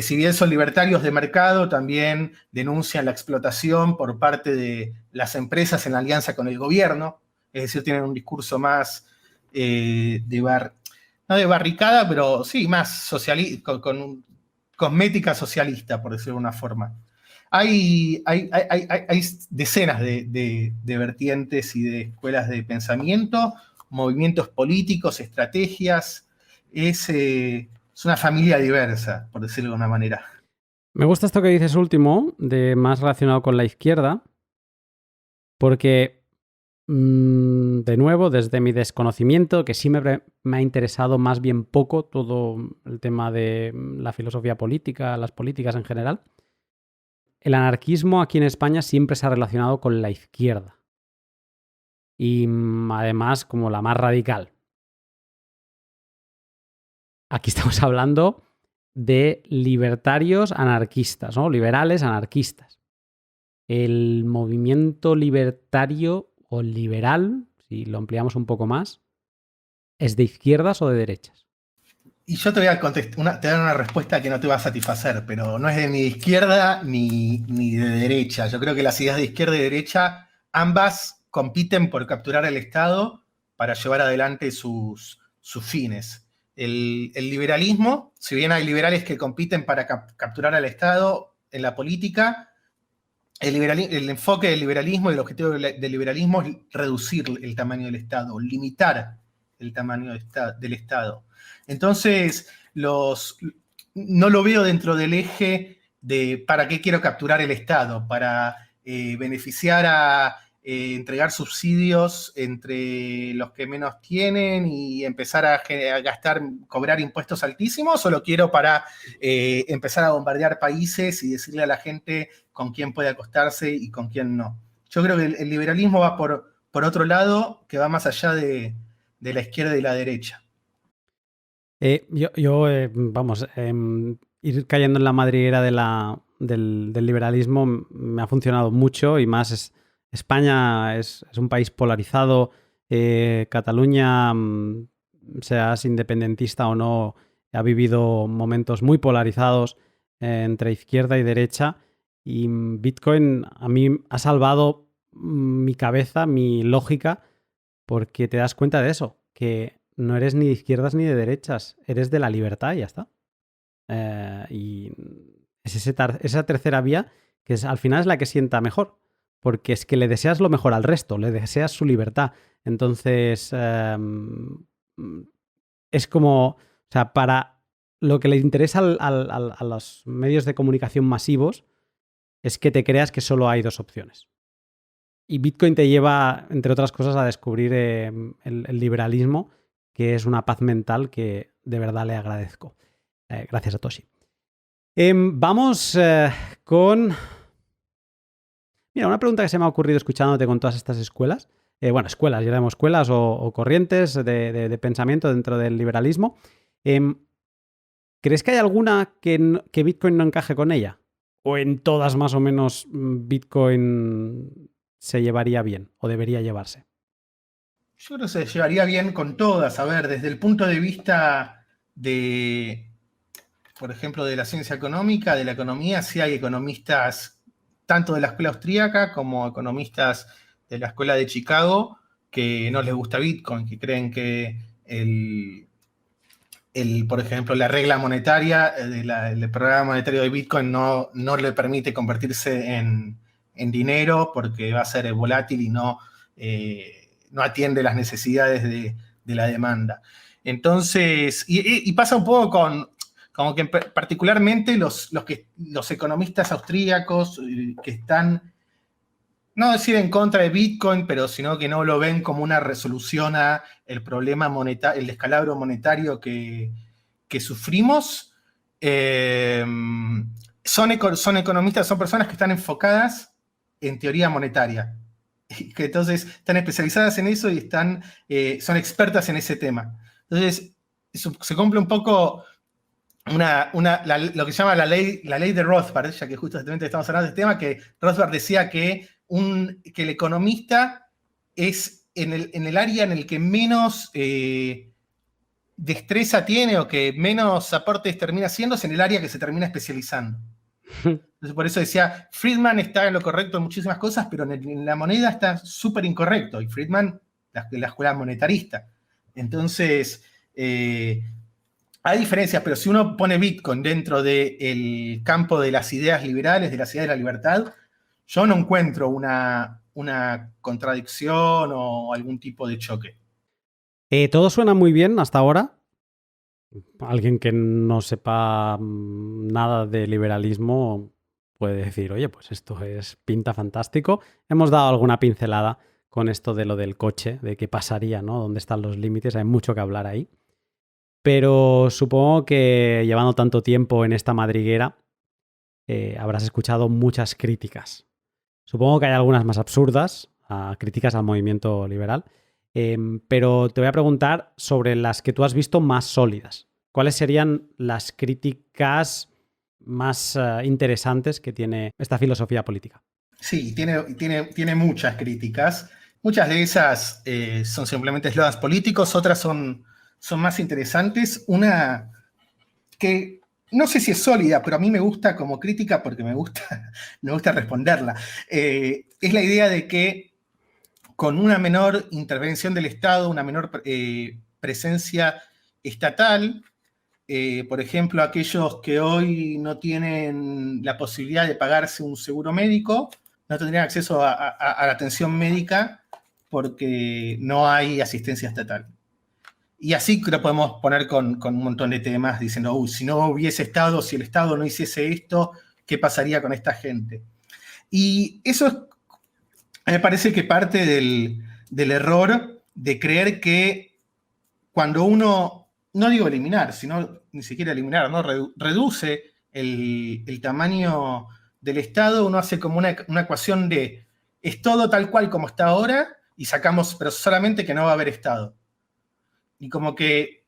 si bien son libertarios de mercado, también denuncian la explotación por parte de las empresas en alianza con el gobierno. Es decir, tienen un discurso más no de barricada, pero sí, más socialista, con cosmética socialista, por decirlo de una forma. Hay decenas de vertientes y de escuelas de pensamiento, movimientos políticos, estrategias. Es una familia diversa, por decirlo de una manera. Me gusta esto que dices último, de más relacionado con la izquierda, porque, de nuevo, desde mi desconocimiento, que sí me ha interesado más bien poco todo el tema de la filosofía política, las políticas en general, el anarquismo aquí en España siempre se ha relacionado con la izquierda. Y además como la más radical. Aquí estamos hablando de libertarios anarquistas, ¿no? Liberales anarquistas. El movimiento libertario o liberal, si lo ampliamos un poco más, ¿es de izquierdas o de derechas? Y yo te voy a te dar una respuesta que no te va a satisfacer, pero no es de ni de izquierda ni de derecha. Yo creo que las ideas de izquierda y derecha, ambas compiten por capturar el Estado para llevar adelante sus fines. El liberalismo, si bien hay liberales que compiten para capturar al Estado en la política, el enfoque del liberalismo y el objetivo del liberalismo es reducir el tamaño del Estado, limitar el tamaño del Estado. Entonces, no lo veo dentro del eje de para qué quiero capturar el Estado, para beneficiar a entregar subsidios entre los que menos tienen y empezar a gastar, cobrar impuestos altísimos, o lo quiero para empezar a bombardear países y decirle a la gente con quién puede acostarse y con quién no. Yo creo que el liberalismo va por otro lado, que va más allá de la izquierda y la derecha. Vamos, ir cayendo en la madriguera del liberalismo me ha funcionado mucho y más España es un país polarizado. Cataluña, seas independentista o no, ha vivido momentos muy polarizados entre izquierda y derecha, y Bitcoin a mí ha salvado mi cabeza, mi lógica, porque te das cuenta de eso, que no eres ni de izquierdas ni de derechas, eres de la libertad y ya está. Y es esa tercera vía que al final es la que sienta mejor, porque es que le deseas lo mejor al resto, le deseas su libertad. Entonces, es como, o sea, para lo que le interesa a los medios de comunicación masivos es que te creas que solo hay dos opciones. Y Bitcoin te lleva, entre otras cosas, a descubrir el liberalismo, que es una paz mental que de verdad le agradezco. Gracias, Satoshi. Vamos con... Mira, una pregunta que se me ha ocurrido escuchándote con todas estas escuelas. Escuelas, ya llamamos escuelas o corrientes de pensamiento dentro del liberalismo. ¿Crees que hay alguna que Bitcoin no encaje con ella? ¿O en todas más o menos Bitcoin se llevaría bien o debería llevarse? Yo creo que se llevaría bien con todas. A ver, desde el punto de vista de, por ejemplo, de la ciencia económica, de la economía, sí hay economistas tanto de la escuela austríaca como economistas de la escuela de Chicago que no les gusta Bitcoin, que creen que por ejemplo, la regla monetaria del programa monetario de Bitcoin no le permite convertirse en dinero porque va a ser volátil y no atiende las necesidades de la demanda. Entonces, y pasa un poco como que particularmente los economistas austríacos que están, no decir en contra de Bitcoin, pero sino que no lo ven como una resolución a el problema monetario, el descalabro monetario que sufrimos. Son economistas, son personas que están enfocadas en teoría monetaria, que entonces están especializadas en eso y son expertas en ese tema. Entonces, se cumple un poco lo que se llama la ley de Rothbard, ya que justamente estamos hablando de este tema, que Rothbard decía que el economista es en el área en el que menos destreza tiene o que menos aportes termina haciendo, es en el área que se termina especializando. Entonces, por eso decía, Friedman está en lo correcto en muchísimas cosas, pero en la moneda está súper incorrecto. Y Friedman, la escuela monetarista. Entonces, hay diferencias, pero si uno pone Bitcoin dentro del campo de las ideas liberales, de las ideas de la libertad, yo no encuentro una contradicción o algún tipo de choque. Todo suena muy bien hasta ahora. Alguien que no sepa nada de liberalismo puede decir, oye, pues esto pinta fantástico. Hemos dado alguna pincelada con esto de lo del coche, de qué pasaría, ¿no? ¿Dónde están los límites? Hay mucho que hablar ahí. Pero supongo que llevando tanto tiempo en esta madriguera, habrás escuchado muchas críticas. Supongo que hay algunas más absurdas, críticas al movimiento liberal. Pero te voy a preguntar sobre las que tú has visto más sólidas. ¿Cuáles serían las críticas más interesantes que tiene esta filosofía política? Sí, tiene muchas críticas. Muchas de esas son simplemente eslogans políticos, otras son más interesantes. Una que no sé si es sólida, pero a mí me gusta como crítica porque me gusta responderla. Es la idea de que con una menor intervención del Estado, una menor presencia estatal, por ejemplo, aquellos que hoy no tienen la posibilidad de pagarse un seguro médico, no tendrían acceso a la atención médica porque no hay asistencia estatal. Y así lo podemos poner con un montón de temas diciendo, si no hubiese Estado, si el Estado no hiciese esto, ¿qué pasaría con esta gente? Y eso me parece que parte del error de creer que cuando uno, no digo eliminar, sino ni siquiera eliminar, ¿no? Reduce el tamaño del Estado, uno hace como una ecuación de es todo tal cual como está ahora y sacamos, pero solamente que no va a haber Estado. Y como que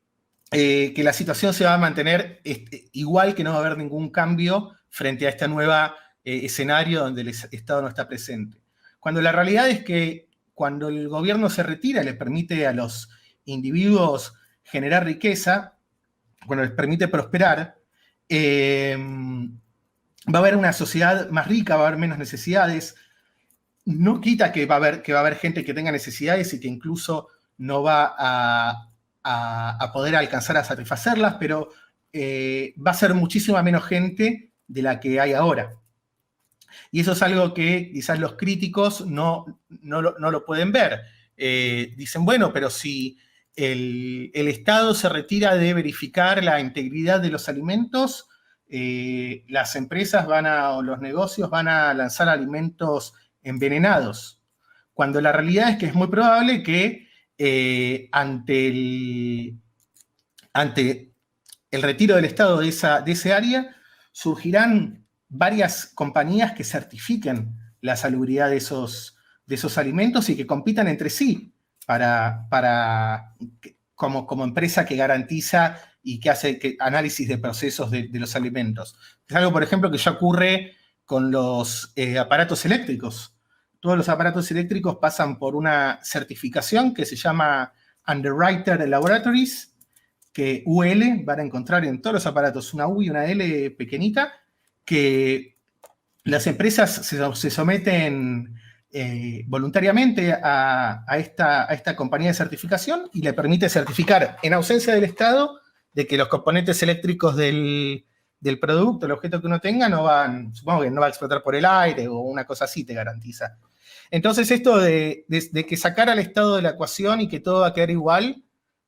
la situación se va a mantener igual, que no va a haber ningún cambio frente a este nuevo escenario donde el Estado no está presente. Cuando la realidad es que cuando el gobierno se retira, le permite a los individuos generar riqueza, cuando les permite prosperar, va a haber una sociedad más rica, va a haber menos necesidades. No quita que va a haber gente que tenga necesidades y que incluso no va a poder alcanzar a satisfacerlas, pero va a ser muchísima menos gente de la que hay ahora. Y eso es algo que quizás los críticos no lo pueden ver. Dicen, bueno, pero si el Estado se retira de verificar la integridad de los alimentos, las empresas o los negocios van a lanzar alimentos envenenados. Cuando la realidad es que es muy probable que ante el retiro del Estado de ese área, surgirán varias compañías que certifiquen la salubridad de esos alimentos y que compitan entre sí como empresa que garantiza y que hace análisis de procesos de los alimentos. Es algo, por ejemplo, que ya ocurre con los aparatos eléctricos. Todos los aparatos eléctricos pasan por una certificación que se llama Underwriter Laboratories, que UL, van a encontrar en todos los aparatos una U y una L pequeñita, que las empresas se someten voluntariamente a esta compañía de certificación y le permite certificar, en ausencia del Estado, de que los componentes eléctricos del producto, el objeto que uno tenga, supongo que no va a explotar por el aire o una cosa así te garantiza. Entonces esto de que sacar al Estado de la ecuación y que todo va a quedar igual,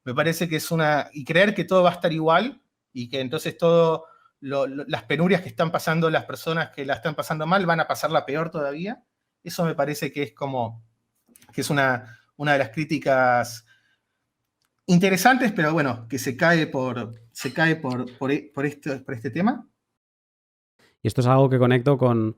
me parece que y creer que todo va a estar igual y que entonces las penurias que están pasando las personas que la están pasando mal van a pasarla peor todavía, eso me parece que es una de las críticas interesantes, pero bueno, que se cae por este tema. Y esto es algo que conecto con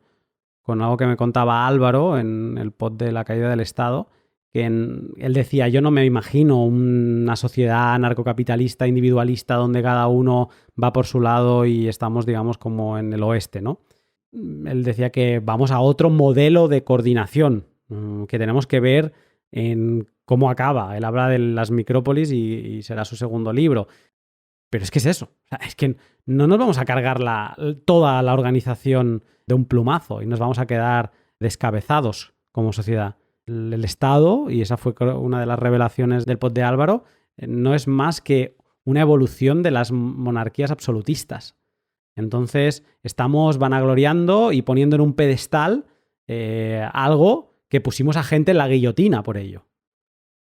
algo que me contaba Álvaro en el pod de la caída del Estado, que él decía, yo no me imagino una sociedad anarcocapitalista individualista donde cada uno va por su lado y estamos, digamos, como en el oeste, ¿no? Él decía que vamos a otro modelo de coordinación, que tenemos que ver en cómo acaba. Él habla de las micrópolis y será su segundo libro. Pero es que es eso. O sea, es que no nos vamos a cargar toda la organización de un plumazo y nos vamos a quedar descabezados como sociedad. El Estado, y esa fue una de las revelaciones del pod de Álvaro, no es más que una evolución de las monarquías absolutistas. Entonces estamos vanagloriando y poniendo en un pedestal algo que pusimos a gente en la guillotina por ello.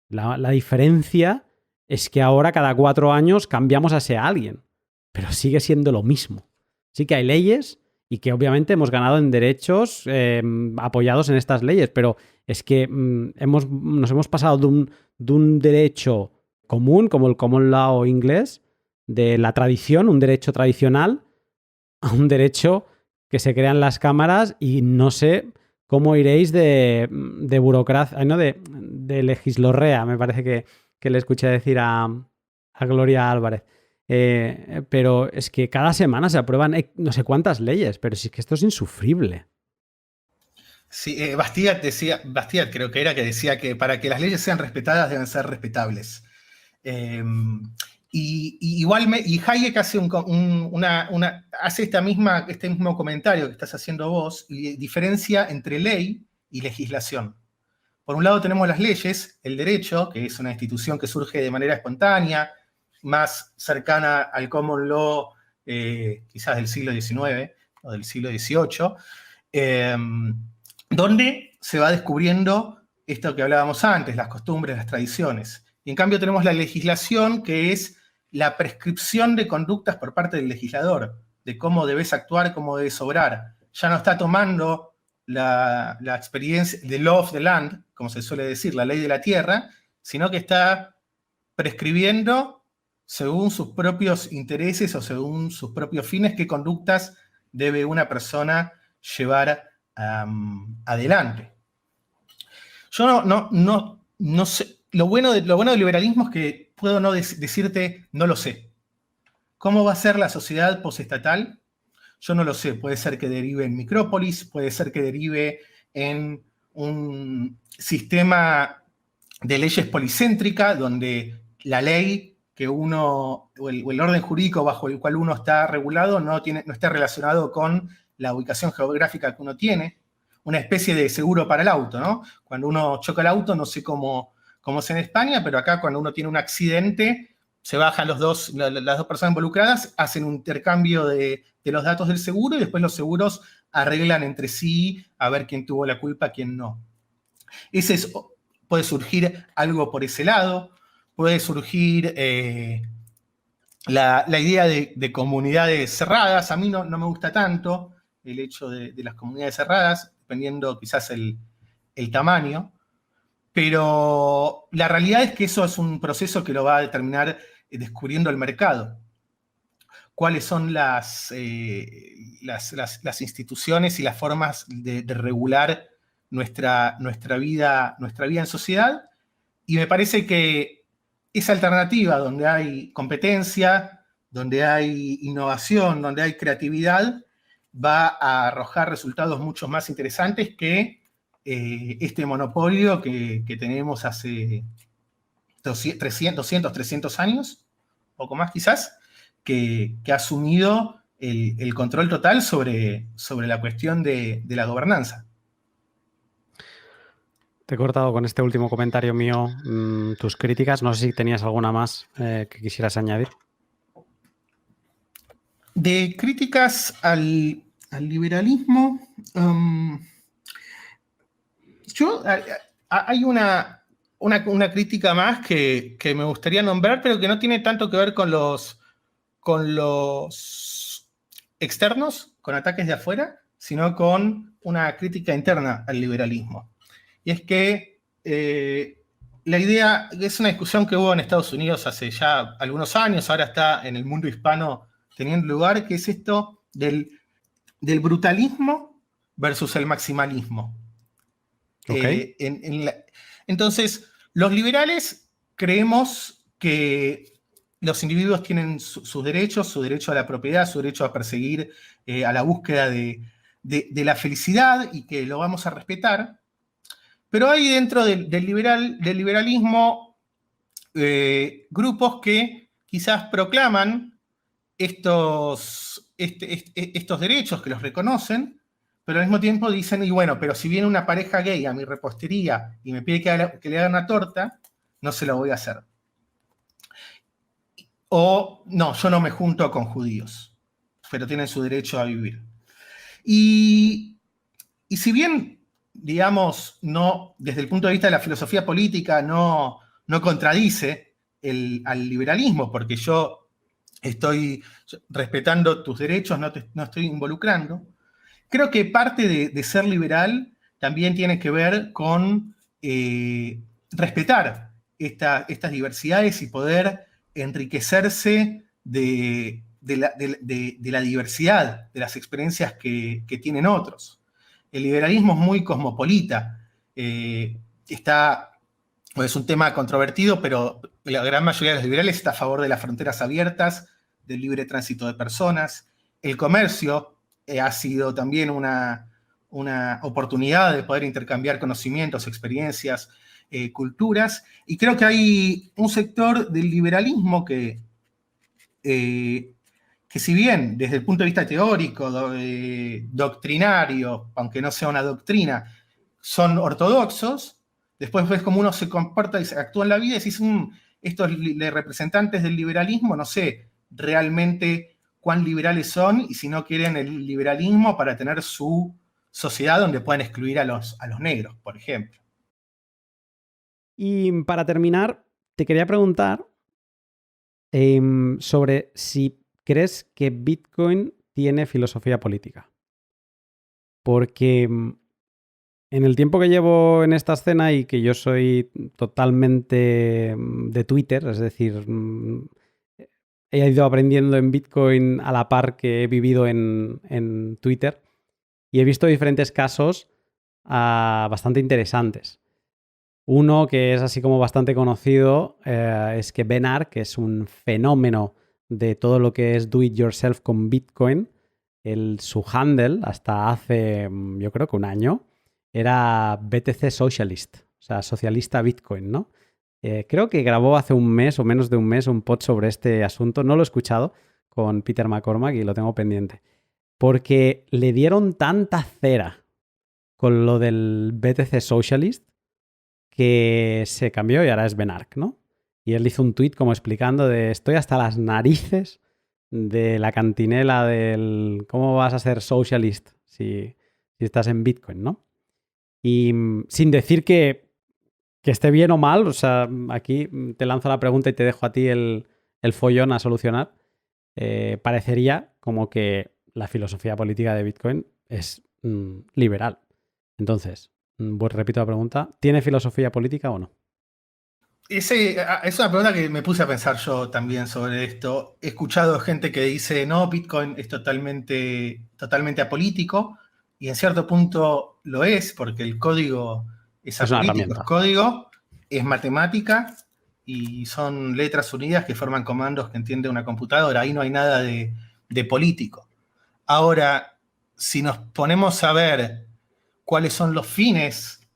La diferencia es que ahora cada 4 años cambiamos a ese alguien, pero sigue siendo lo mismo. Sí que hay leyes y que obviamente hemos ganado en derechos apoyados en estas leyes, pero es que nos hemos pasado de un derecho común, como el common law inglés, de la tradición, un derecho tradicional, a un derecho que se crean las cámaras y no sé cómo iréis de burocracia, no, de legislorrea, me parece que le escuché decir a Gloria Álvarez. Pero es que cada semana se aprueban no sé cuántas leyes, pero sí que esto es insufrible. Sí, Bastiat creo que era, que decía que para que las leyes sean respetadas deben ser respetables. Y Hayek hace hace este mismo comentario que estás haciendo vos y diferencia entre ley y legislación. Por un lado tenemos las leyes, el derecho, que es una institución que surge de manera espontánea, más cercana al common law quizás del siglo XIX o del siglo XVIII, donde se va descubriendo esto que hablábamos antes, las costumbres, las tradiciones. Y en cambio tenemos la legislación, que es la prescripción de conductas por parte del legislador, de cómo debes actuar, cómo debes obrar. Ya no está tomando la experiencia, the law of the land, como se suele decir, la ley de la tierra, sino que está prescribiendo según sus propios intereses o según sus propios fines qué conductas debe una persona llevar adelante. Yo no sé. Lo bueno del liberalismo es que puedo no decirte, no lo sé. ¿Cómo va a ser la sociedad postestatal? Yo no lo sé. Puede ser que derive en micrópolis, puede ser que derive en un sistema de leyes policéntrica, donde la ley que uno, o el orden jurídico bajo el cual uno está regulado no está relacionado con la ubicación geográfica que uno tiene. Una especie de seguro para el auto, ¿no? Cuando uno choca el auto, no sé cómo es en España, pero acá cuando uno tiene un accidente, se bajan las dos personas involucradas, hacen un intercambio de los datos del seguro y después los seguros arreglan entre sí a ver quién tuvo la culpa, quién no. Puede surgir algo por ese lado, puede surgir la idea de comunidades cerradas. A mí no me gusta tanto el hecho de las comunidades cerradas, dependiendo quizás el tamaño, pero la realidad es que eso es un proceso que lo va a determinar descubriendo el mercado. Cuáles son las instituciones y las formas de regular nuestra vida en sociedad, y me parece que esa alternativa donde hay competencia, donde hay innovación, donde hay creatividad, va a arrojar resultados mucho más interesantes que este monopolio que tenemos hace 300 años, poco más quizás, que ha asumido el control total sobre la cuestión de la gobernanza. Te he cortado con este último comentario mío tus críticas. No sé si tenías alguna más que quisieras añadir. De críticas al liberalismo, hay una crítica más que me gustaría nombrar, pero que no tiene tanto que ver con los externos, con ataques de afuera, sino con una crítica interna al liberalismo. Y es que la idea, es una discusión que hubo en Estados Unidos hace ya algunos años, ahora está en el mundo hispano teniendo lugar, que es esto del brutalismo versus el maximalismo. Okay. Entonces, los liberales creemos que los individuos tienen sus derechos, su derecho a la propiedad, su derecho a perseguir, a la búsqueda de la felicidad, y que lo vamos a respetar. Pero hay dentro del liberalismo grupos que quizás proclaman estos derechos, que los reconocen, pero al mismo tiempo dicen, y bueno, pero si viene una pareja gay a mi repostería y me pide que le haga una torta, no se lo voy a hacer. O, no, yo no me junto con judíos, pero tienen su derecho a vivir. Y si bien, digamos, no, desde el punto de vista de la filosofía política, no contradice al liberalismo, porque yo estoy respetando tus derechos, no estoy involucrando, creo que parte de ser liberal también tiene que ver con respetar estas diversidades y poder enriquecerse de la diversidad, de las experiencias que tienen otros. El liberalismo es muy cosmopolita. Es un tema controvertido, pero la gran mayoría de los liberales está a favor de las fronteras abiertas, del libre tránsito de personas. El comercio ha sido también una oportunidad de poder intercambiar conocimientos, experiencias, culturas. Y creo que hay un sector del liberalismo que si bien desde el punto de vista teórico, doctrinario, aunque no sea una doctrina, son ortodoxos, después ves cómo uno se comporta y actúa en la vida y decís, estos representantes del liberalismo, no sé realmente cuán liberales son y si no quieren el liberalismo para tener su sociedad donde puedan excluir a los negros, por ejemplo. Y para terminar, te quería preguntar sobre si crees que Bitcoin tiene filosofía política. Porque en el tiempo que llevo en esta escena y que yo soy totalmente de Twitter, es decir, he ido aprendiendo en Bitcoin a la par que he vivido en Twitter y he visto diferentes casos bastante interesantes. Uno que es así como bastante conocido es que Ben Arc, que es un fenómeno de todo lo que es do it yourself con Bitcoin, su handle hasta hace yo creo que un año era BTC Socialist, o sea, socialista Bitcoin, ¿no? Creo que grabó hace un mes o menos de un mes un pod sobre este asunto, no lo he escuchado, con Peter McCormack y lo tengo pendiente, porque le dieron tanta cera con lo del BTC Socialist que se cambió y ahora es Ben Arc, ¿no? Y él hizo un tweet como explicando de estoy hasta las narices de la cantinela del cómo vas a ser socialist si estás en Bitcoin, ¿no? Y sin decir que esté bien o mal, o sea, aquí te lanzo la pregunta y te dejo a ti el follón a solucionar, parecería como que la filosofía política de Bitcoin es liberal. Entonces, pues repito la pregunta, ¿tiene filosofía política o no? Es una pregunta que me puse a pensar yo también sobre esto. He escuchado gente que dice, no, Bitcoin es totalmente apolítico, y en cierto punto lo es, porque el código es Es una apolítico, es herramienta. código, es matemática, y son letras unidas que forman comandos que entiende una computadora. Ahí no hay nada de político. Ahora, si nos ponemos a ver cuáles son los fines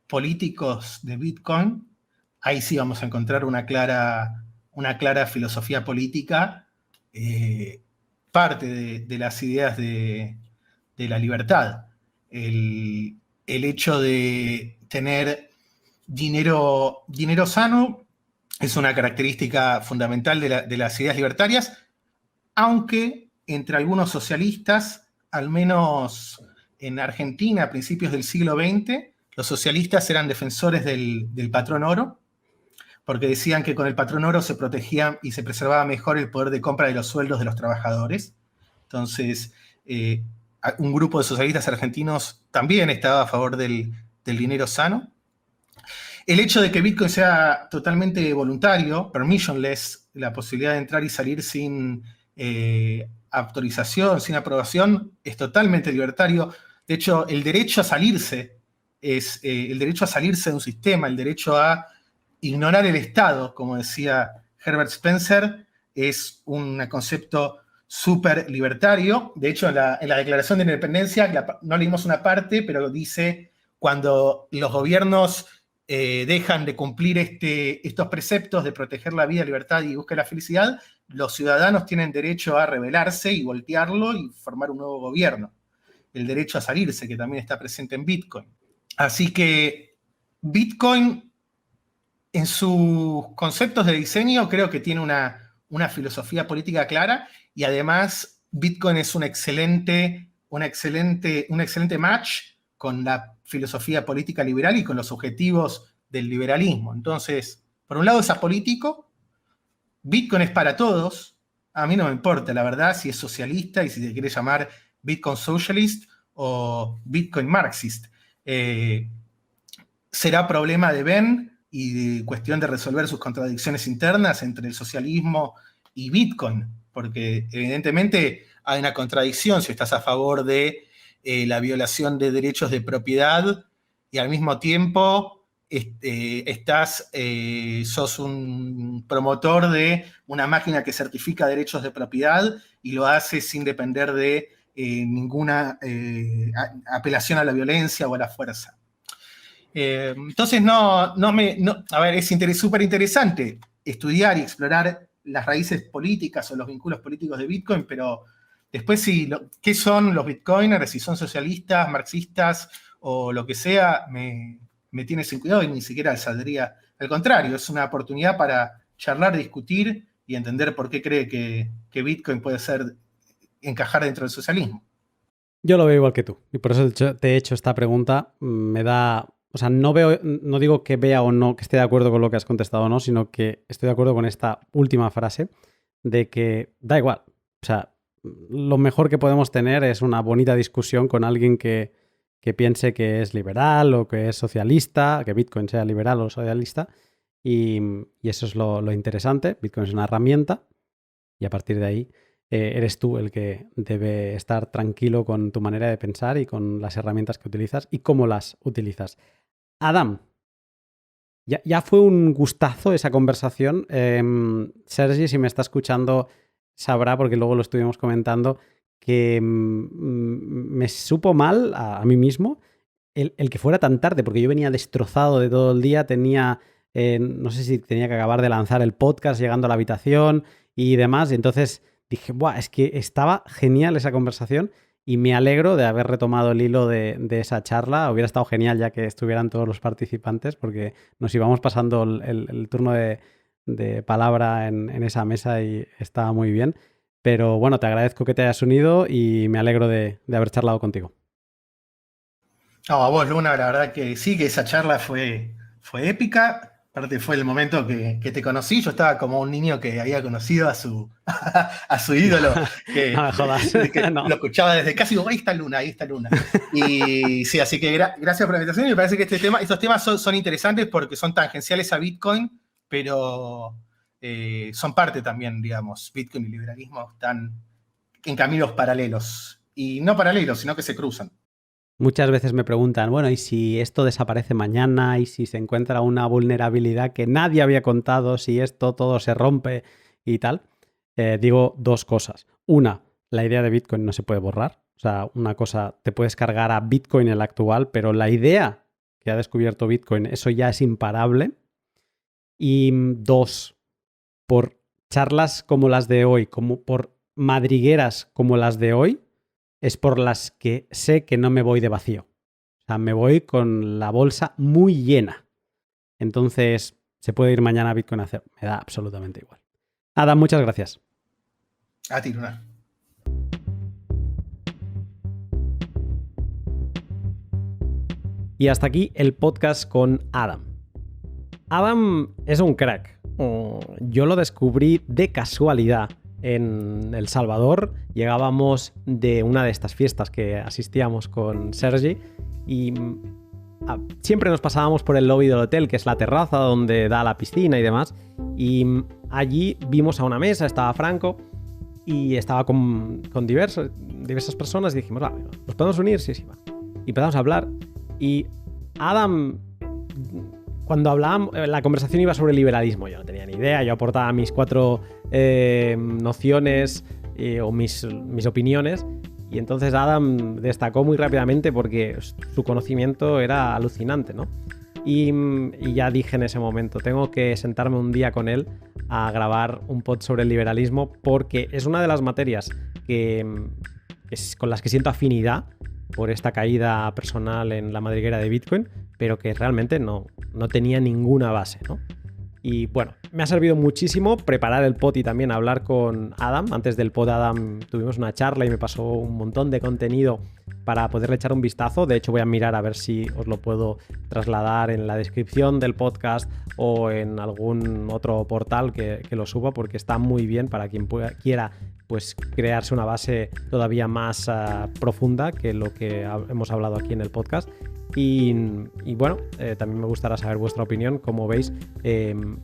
políticos de Bitcoin, ahí sí vamos a encontrar una clara filosofía política, parte de las ideas de la libertad. El hecho de tener dinero sano es una característica fundamental de las ideas libertarias, aunque entre algunos socialistas, al menos en Argentina a principios del siglo XX, los socialistas eran defensores del patrón oro, porque decían que con el patrón oro se protegía y se preservaba mejor el poder de compra de los sueldos de los trabajadores. Entonces, un grupo de socialistas argentinos también estaba a favor del dinero sano. El hecho de que Bitcoin sea totalmente voluntario, permissionless, la posibilidad de entrar y salir sin autorización, sin aprobación, es totalmente libertario. De hecho, el derecho a salirse es el derecho a salirse de un sistema, el derecho a ignorar el Estado, como decía Herbert Spencer, es un concepto súper libertario. De hecho, en la Declaración de Independencia, no leímos una parte, pero dice cuando los gobiernos dejan de cumplir estos preceptos de proteger la vida, libertad y buscar la felicidad, los ciudadanos tienen derecho a rebelarse y voltearlo y formar un nuevo gobierno. El derecho a salirse, que también está presente en Bitcoin. Así que Bitcoin, en sus conceptos de diseño, creo que tiene una filosofía política clara, y además Bitcoin es un excelente match con la filosofía política liberal y con los objetivos del liberalismo. Entonces, por un lado es apolítico, Bitcoin es para todos, a mí no me importa, la verdad, si es socialista y si se quiere llamar Bitcoin Socialist o Bitcoin Marxist. Será problema de Ben y de cuestión de resolver sus contradicciones internas entre el socialismo y Bitcoin, porque evidentemente hay una contradicción si estás a favor de la violación de derechos de propiedad y al mismo tiempo sos un promotor de una máquina que certifica derechos de propiedad y lo hace sin depender de ninguna apelación a la violencia o a la fuerza. Entonces, a ver, es súper interesante estudiar y explorar las raíces políticas o los vínculos políticos de Bitcoin, pero después ¿qué son los bitcoiners? Si son socialistas, marxistas o lo que sea, me tiene sin cuidado y ni siquiera saldría. Al contrario, es una oportunidad para charlar, discutir y entender por qué cree que Bitcoin puede encajar dentro del socialismo. Yo lo veo igual que tú. Y por eso te he hecho esta pregunta. Me da... O sea, no digo que vea o no, que esté de acuerdo con lo que has contestado o no, sino que estoy de acuerdo con esta última frase de que da igual. O sea, lo mejor que podemos tener es una bonita discusión con alguien que piense que es liberal o que es socialista, que Bitcoin sea liberal o socialista. Y eso es lo interesante. Bitcoin es una herramienta y a partir de ahí eres tú el que debe estar tranquilo con tu manera de pensar y con las herramientas que utilizas y cómo las utilizas. Adam, ya fue un gustazo esa conversación. Sergi, si me está escuchando, sabrá, porque luego lo estuvimos comentando, que me supo mal a mí mismo el que fuera tan tarde, porque yo venía destrozado de todo el día, no sé si tenía que acabar de lanzar el podcast llegando a la habitación y demás, y entonces dije, ¡buah! Es que estaba genial esa conversación y me alegro de haber retomado el hilo de esa charla. Hubiera estado genial ya que estuvieran todos los participantes porque nos íbamos pasando el turno de palabra en esa mesa y estaba muy bien. Pero bueno, te agradezco que te hayas unido y me alegro de haber charlado contigo. No, a vos, Luna, la verdad que sí, que esa charla fue épica. Aparte fue el momento que te conocí. Yo estaba como un niño que había conocido a su ídolo. Que, No me jodas. que No. Lo escuchaba desde casi, ahí está Luna, ahí está Luna. Y sí, así que gracias por la invitación. Y me parece que estos temas son interesantes porque son tangenciales a Bitcoin, pero son parte también, digamos. Bitcoin y liberalismo están en caminos paralelos. Y no paralelos, sino que se cruzan. Muchas veces me preguntan, bueno, ¿y si esto desaparece mañana? ¿Y si se encuentra una vulnerabilidad que nadie había contado? ¿Si esto todo se rompe y tal? Digo dos cosas. Una, la idea de Bitcoin no se puede borrar. O sea, una cosa, te puedes cargar a Bitcoin el actual, pero la idea que ha descubierto Bitcoin, eso ya es imparable. Y dos, por charlas como las de hoy, como por madrigueras como las de hoy, es por las que sé que no me voy de vacío. O sea, me voy con la bolsa muy llena. Entonces, se puede ir mañana a Bitcoin a hacer. Me da absolutamente igual. Adam, muchas gracias. A ti, Luna. Y hasta aquí el podcast con Adam. Adam es un crack. Yo lo descubrí de casualidad en El Salvador. Llegábamos de una de estas fiestas que asistíamos con Sergi y siempre nos pasábamos por el lobby del hotel, que es la terraza donde da la piscina y demás, y allí vimos a una mesa, estaba Franco y estaba con diversas personas y dijimos, vale, ¿nos podemos unir? Sí, va. Y empezamos a hablar y Adam... Cuando hablábamos, la conversación iba sobre liberalismo, yo no tenía ni idea, yo aportaba mis 4 nociones o mis opiniones, y entonces Adam destacó muy rápidamente porque su conocimiento era alucinante, ¿no? Y ya dije en ese momento, tengo que sentarme un día con él a grabar un pod sobre el liberalismo porque es una de las materias con las que siento afinidad por esta caída personal en la madriguera de Bitcoin, pero que realmente no tenía ninguna base, ¿no? Y bueno, me ha servido muchísimo preparar el pod y también hablar con Adam. Antes del pod, Adam, tuvimos una charla y me pasó un montón de contenido para poderle echar un vistazo. De hecho, voy a mirar a ver si os lo puedo trasladar en la descripción del podcast o en algún otro portal que lo suba, porque está muy bien para quien quiera pues crearse una base todavía más profunda que lo que hemos hablado aquí en el podcast. Y bueno, también me gustará saber vuestra opinión, como veis,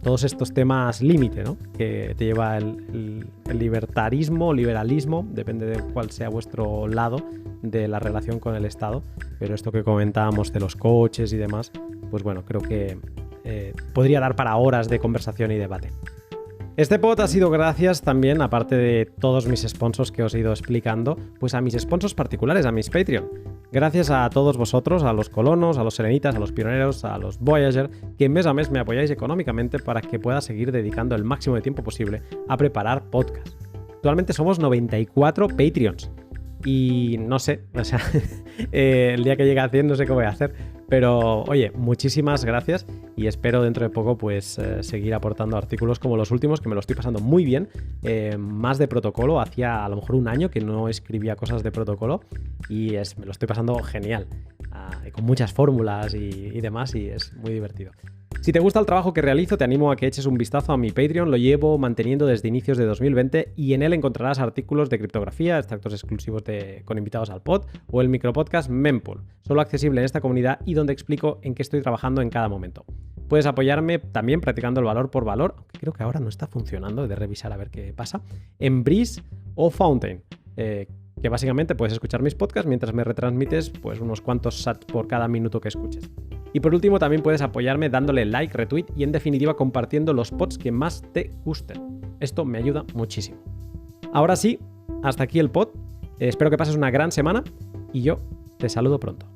todos estos temas límite, ¿no? Que te lleva el liberalismo, depende de cuál sea vuestro lado de la relación con el Estado, pero esto que comentábamos de los coches y demás, pues bueno, creo que podría dar para horas de conversación y debate. Este pod ha sido gracias también, aparte de todos mis sponsors que os he ido explicando, pues a mis sponsors particulares, a mis Patreon. Gracias a todos vosotros, a los colonos, a los selenitas, a los pioneros, a los Voyager, que mes a mes me apoyáis económicamente para que pueda seguir dedicando el máximo de tiempo posible a preparar podcast. Actualmente somos 94 Patreons y no sé, o sea, el día que llegue a 100 no sé qué voy a hacer, Pero oye, muchísimas gracias y espero dentro de poco pues seguir aportando artículos como los últimos, que me lo estoy pasando muy bien, más de protocolo. Hacía a lo mejor un año que no escribía cosas de protocolo y me lo estoy pasando genial, con muchas fórmulas y demás, y es muy divertido. Si te gusta el trabajo que realizo, te animo a que eches un vistazo a mi Patreon. Lo llevo manteniendo desde inicios de 2020 y en él encontrarás artículos de criptografía, extractos exclusivos con invitados al pod o el micropodcast Mempool, solo accesible en esta comunidad y donde explico en qué estoy trabajando en cada momento. Puedes apoyarme también practicando el valor por valor, aunque creo que ahora no está funcionando, he de revisar a ver qué pasa, en Breeze o Fountain, que básicamente puedes escuchar mis podcasts mientras me retransmites pues unos cuantos sats por cada minuto que escuches. Y por último, también puedes apoyarme dándole like, retweet y en definitiva compartiendo los pods que más te gusten. Esto me ayuda muchísimo. Ahora sí, hasta aquí el pod. Espero que pases una gran semana y yo te saludo pronto.